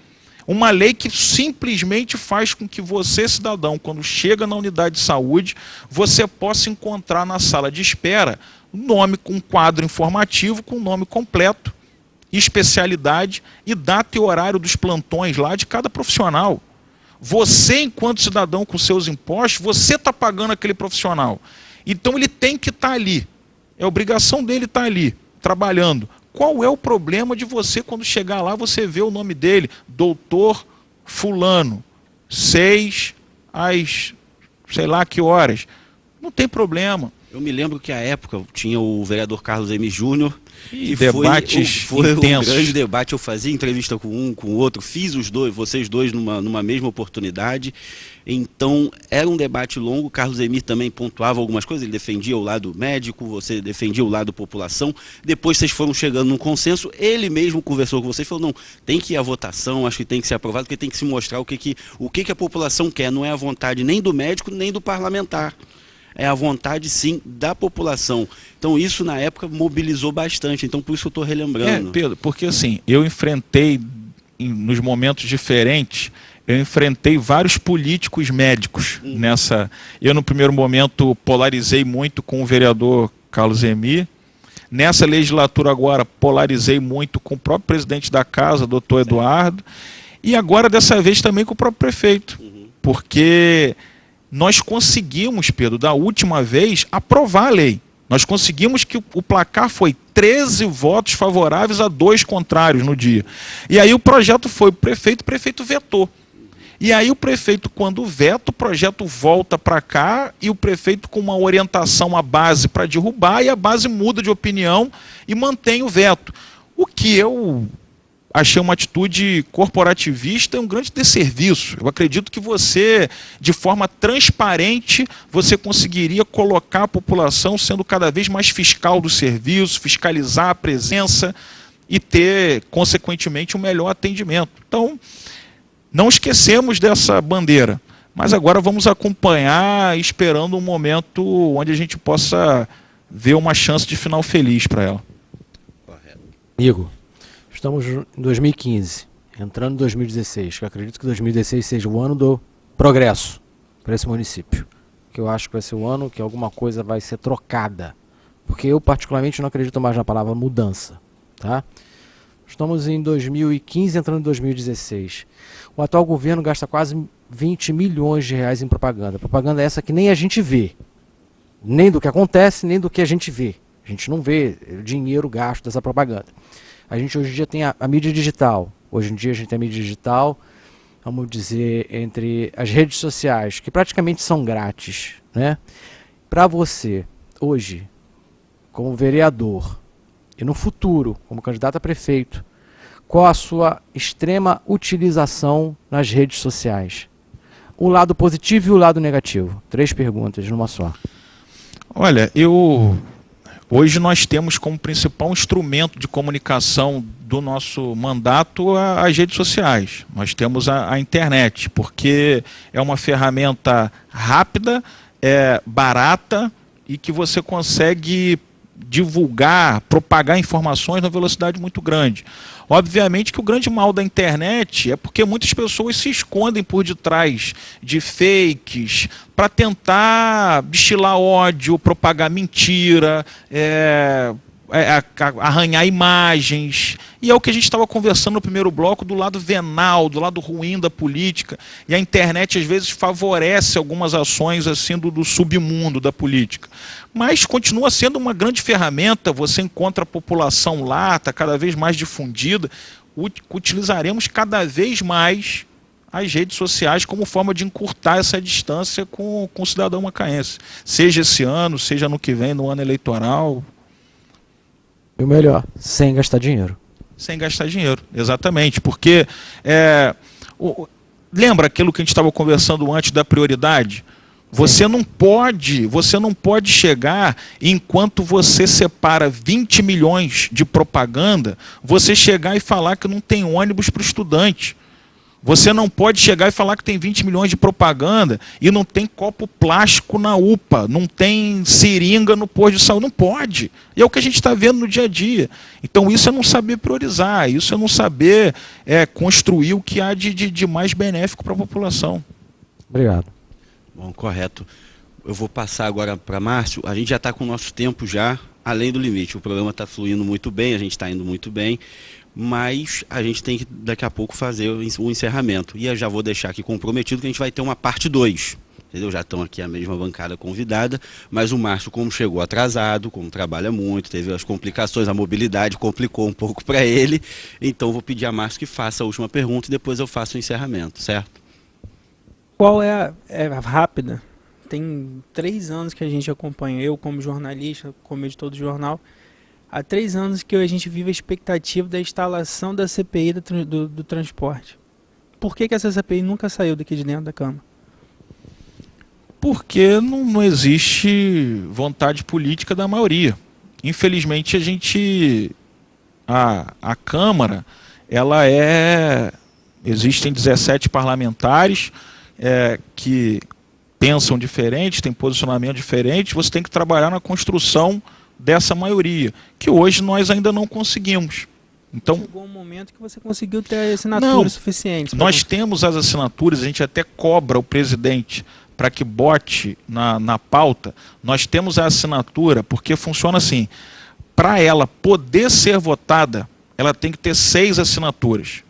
Uma lei que simplesmente faz com que você, cidadão, quando chega na unidade de saúde, você possa encontrar na sala de espera nome com um quadro informativo, com o nome completo, especialidade e data e horário dos plantões lá de cada profissional. Você, enquanto cidadão com seus impostos, você está pagando aquele profissional. Então ele tem que estar ali. É obrigação dele estar ali, trabalhando. Qual é o problema de você, quando chegar lá, você ver o nome dele? Doutor fulano, 6 às sei lá que horas. Não tem problema. Eu me lembro que à época tinha o vereador Carlos M. Júnior, e debates foi intensos. Um grande debate. Eu fazia entrevista com um, com o outro, fiz os dois, vocês dois numa mesma oportunidade. Então era um debate longo. Carlos Emir também pontuava algumas coisas, ele defendia o lado médico, você defendia o lado população. Depois vocês foram chegando num consenso, ele mesmo conversou com vocês e falou: não, tem que ir à votação, acho que tem que ser aprovado, porque tem que se mostrar o que a população quer. Não é a vontade nem do médico nem do parlamentar. É a vontade, sim, da população. Então isso, na época, mobilizou bastante. Então por isso eu estou relembrando. Pedro, porque assim, eu enfrentei, nos momentos diferentes, eu enfrentei vários políticos médicos nessa... Eu, no primeiro momento, polarizei muito com o vereador Carlos Emir. Nessa legislatura agora, polarizei muito com o próprio presidente da casa, doutor Eduardo. E agora, dessa vez, também com o próprio prefeito. Porque... nós conseguimos, Pedro, da última vez, aprovar a lei. Nós conseguimos que o placar foi 13 votos favoráveis a 2 contrários no dia. E aí o projeto foi para o prefeito vetou. E aí o prefeito, quando veta, o projeto volta para cá e o prefeito com uma orientação à base para derrubar, e a base muda de opinião e mantém o veto. O que eu... achei uma atitude corporativista e um grande desserviço. Eu acredito que você, de forma transparente, você conseguiria colocar a população sendo cada vez mais fiscal do serviço, fiscalizar a presença e ter, consequentemente, um melhor atendimento. Então, não esquecemos dessa bandeira, mas agora vamos acompanhar, esperando um momento onde a gente possa ver uma chance de final feliz para ela. Igor, estamos em 2015, entrando em 2016, que eu acredito que 2016 seja o ano do progresso para esse município. Que eu acho que vai ser o ano que alguma coisa vai ser trocada. Porque eu, particularmente, não acredito mais na palavra mudança. Tá? Estamos em 2015, entrando em 2016. O atual governo gasta quase 20 milhões de reais em propaganda. Propaganda essa que nem a gente vê. Nem do que acontece, nem do que a gente vê. A gente não vê o dinheiro gasto dessa propaganda. A gente hoje em dia tem a mídia digital. Hoje em dia a gente tem a mídia digital, vamos dizer, entre as redes sociais, que praticamente são grátis, né? Para você, hoje, como vereador, e no futuro, como candidato a prefeito, qual a sua extrema utilização nas redes sociais? O lado positivo e o lado negativo. 3 perguntas numa só. Olha, hoje nós temos como principal instrumento de comunicação do nosso mandato as redes sociais. Nós temos a internet, porque é uma ferramenta rápida, barata e que você consegue divulgar, propagar informações numa velocidade muito grande. Obviamente que o grande mal da internet é porque muitas pessoas se escondem por detrás de fakes para tentar destilar ódio, propagar mentira, arranhar imagens. E é o que a gente estava conversando no primeiro bloco do lado venal, do lado ruim da política. E a internet às vezes favorece algumas ações assim do submundo da política. Mas continua sendo uma grande ferramenta, você encontra a população lá, está cada vez mais difundida. Utilizaremos cada vez mais as redes sociais como forma de encurtar essa distância com o cidadão macaense. Seja esse ano, seja no que vem, no ano eleitoral. E o melhor, sem gastar dinheiro. Sem gastar dinheiro, exatamente. Porque, lembra aquilo que a gente estava conversando antes da prioridade? Você não pode chegar, enquanto você separa 20 milhões de propaganda, você chegar e falar que não tem ônibus para o estudante. Você não pode chegar e falar que tem 20 milhões de propaganda e não tem copo plástico na UPA, não tem seringa no posto de saúde. Não pode. E é o que a gente está vendo no dia a dia. Então isso é não saber priorizar, isso é não saber construir o que há de mais benéfico para a população. Obrigado. Bom, correto. Eu vou passar agora para Márcio. A gente já está com o nosso tempo já além do limite. O programa está fluindo muito bem, a gente está indo muito bem, mas a gente tem que daqui a pouco fazer o encerramento. E eu já vou deixar aqui comprometido que a gente vai ter uma parte 2. Entendeu? Já estão aqui a mesma bancada convidada, mas o Márcio, como chegou atrasado, como trabalha muito, teve as complicações, a mobilidade complicou um pouco para ele, então vou pedir a Márcio que faça a última pergunta e depois eu faço o encerramento, certo? Qual é rápida? Tem 3 anos que a gente acompanha, eu como jornalista, como editor do jornal, há 3 anos que a gente vive a expectativa da instalação da CPI do transporte. Por que essa CPI nunca saiu daqui de dentro da Câmara? Porque não existe vontade política da maioria. Infelizmente a Câmara, existem 17 parlamentares que pensam diferente, têm posicionamento diferente, você tem que trabalhar na construção dessa maioria, que hoje nós ainda não conseguimos. Então, chegou um momento que você conseguiu ter assinaturas suficientes. Nós temos as assinaturas, a gente até cobra o presidente para que bote na pauta. Nós temos a assinatura, porque funciona assim, para ela poder ser votada, ela tem que ter 6 assinaturas.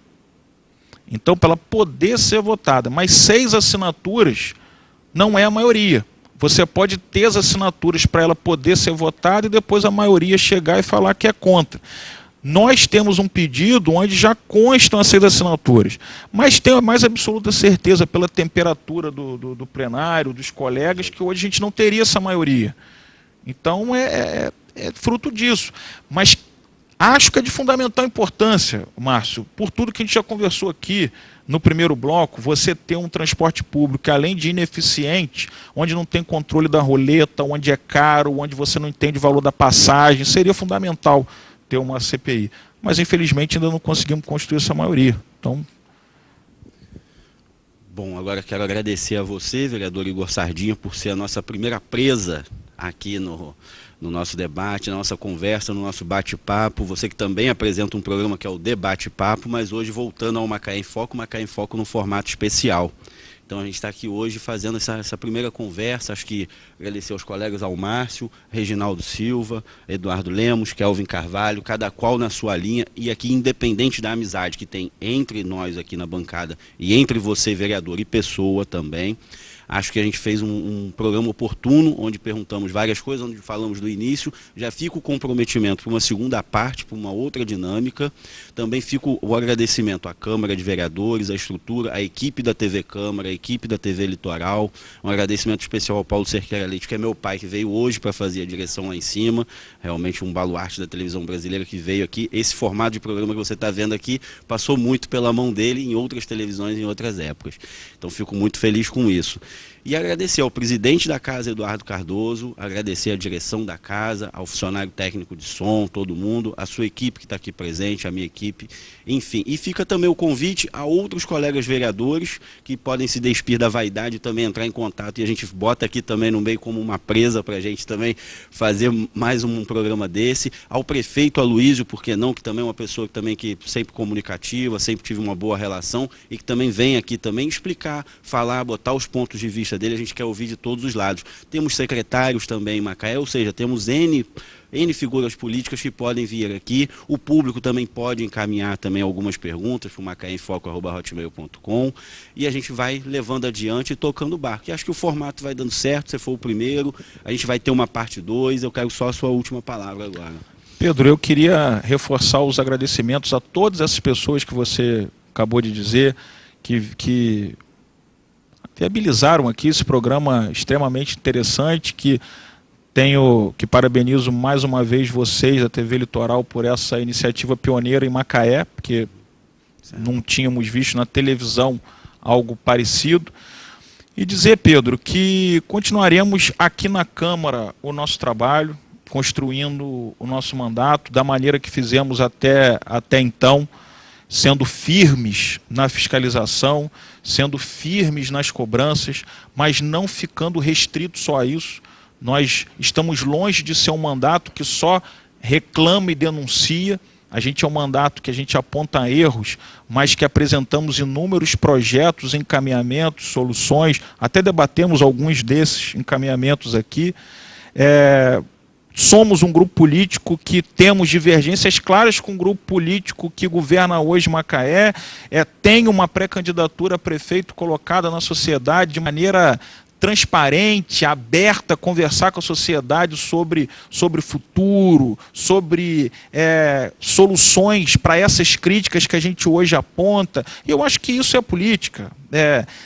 Então, para ela poder ser votada, mas 6 assinaturas não é a maioria. Você pode ter as assinaturas para ela poder ser votada e depois a maioria chegar e falar que é contra. Nós temos um pedido onde já constam as 6 assinaturas, mas tenho a mais absoluta certeza pela temperatura do plenário, dos colegas, que hoje a gente não teria essa maioria. Então é fruto disso. Mas acho que é de fundamental importância, Márcio, por tudo que a gente já conversou aqui no primeiro bloco, você ter um transporte público que, além de ineficiente, onde não tem controle da roleta, onde é caro, onde você não entende o valor da passagem, seria fundamental ter uma CPI. Mas, infelizmente, ainda não conseguimos construir essa maioria. Então... Bom, agora quero agradecer a você, vereador Igor Sardinha, por ser a nossa primeira presa aqui no nosso debate, na nossa conversa, no nosso bate-papo. Você que também apresenta um programa que é o Debate-Papo, mas hoje voltando ao Macaé em Foco no formato especial. Então a gente está aqui hoje fazendo essa primeira conversa. Acho que agradecer aos colegas, ao Márcio, Reginaldo Silva, Eduardo Lemos, Kelvin Carvalho, cada qual na sua linha, e aqui independente da amizade que tem entre nós aqui na bancada e entre você, vereador, e pessoa também. Acho que a gente fez um programa oportuno, onde perguntamos várias coisas, onde falamos do início. Já fica o comprometimento para uma segunda parte, para uma outra dinâmica. Também fica o agradecimento à Câmara de Vereadores, à estrutura, à equipe da TV Câmara, à equipe da TV Litoral. Um agradecimento especial ao Paulo Cerqueira Leite, que é meu pai, que veio hoje para fazer a direção lá em cima. Realmente um baluarte da televisão brasileira que veio aqui. Esse formato de programa que você está vendo aqui passou muito pela mão dele em outras televisões, em outras épocas. Então fico muito feliz com isso. E agradecer ao presidente da casa, Eduardo Cardoso, agradecer à direção da casa, ao funcionário técnico de som, todo mundo, a sua equipe que está aqui presente, a minha equipe, enfim. E fica também o convite a outros colegas vereadores que podem se despir da vaidade e também entrar em contato. E a gente bota aqui também no meio como uma presa para a gente também fazer mais um programa desse. Ao prefeito Aloísio, por que não, que também é uma pessoa que sempre comunicativa, sempre tive uma boa relação e que também vem aqui também explicar, falar, botar os pontos de vista dele. A gente quer ouvir de todos os lados. Temos secretários também em Macaé, ou seja, temos N figuras políticas que podem vir aqui. O público também pode encaminhar também algumas perguntas para o macaemfoco@hotmail.com e a gente vai levando adiante e tocando o barco. E acho que o formato vai dando certo, você foi o primeiro, a gente vai ter uma parte 2, eu quero só a sua última palavra agora. Pedro, eu queria reforçar os agradecimentos a todas essas pessoas que você acabou de dizer, que viabilizaram aqui esse programa extremamente interessante, que parabenizo mais uma vez vocês, da TV Litoral, por essa iniciativa pioneira em Macaé, porque não tínhamos visto na televisão algo parecido. E dizer, Pedro, que continuaremos aqui na Câmara o nosso trabalho, construindo o nosso mandato da maneira que fizemos até então, sendo firmes na fiscalização, sendo firmes nas cobranças, mas não ficando restrito só a isso. Nós estamos longe de ser um mandato que só reclama e denuncia. A gente é um mandato que a gente aponta erros, mas que apresentamos inúmeros projetos, encaminhamentos, soluções, até debatemos alguns desses encaminhamentos aqui. Somos um grupo político que temos divergências claras com o grupo político que governa hoje Macaé, tem uma pré-candidatura a prefeito colocada na sociedade de maneira transparente, aberta, conversar com a sociedade sobre futuro, sobre soluções para essas críticas que a gente hoje aponta. E eu acho que isso é política.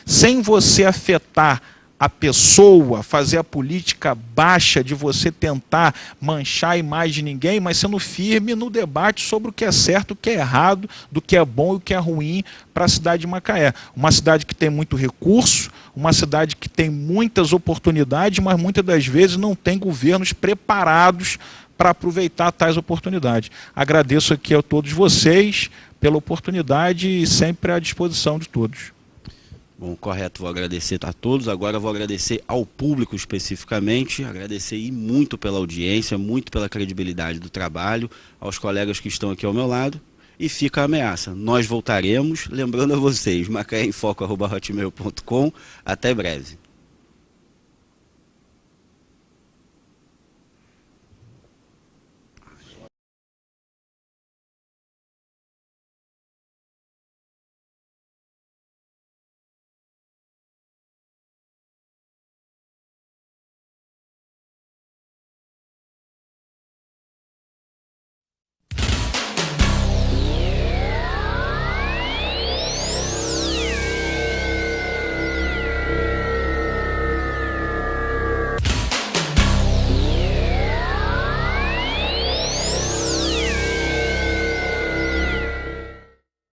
Sem você afetar a pessoa, fazer a política baixa de você tentar manchar a imagem de ninguém, mas sendo firme no debate sobre o que é certo, o que é errado, do que é bom e o que é ruim para a cidade de Macaé. Uma cidade que tem muito recurso, uma cidade que tem muitas oportunidades, mas muitas das vezes não tem governos preparados para aproveitar tais oportunidades. Agradeço aqui a todos vocês pela oportunidade e sempre à disposição de todos. Bom, correto, vou agradecer a todos. Agora vou agradecer ao público especificamente, agradecer muito pela audiência, muito pela credibilidade do trabalho, aos colegas que estão aqui ao meu lado. E fica a ameaça, nós voltaremos, lembrando a vocês, macaemfoco@hotmail.com. Até breve.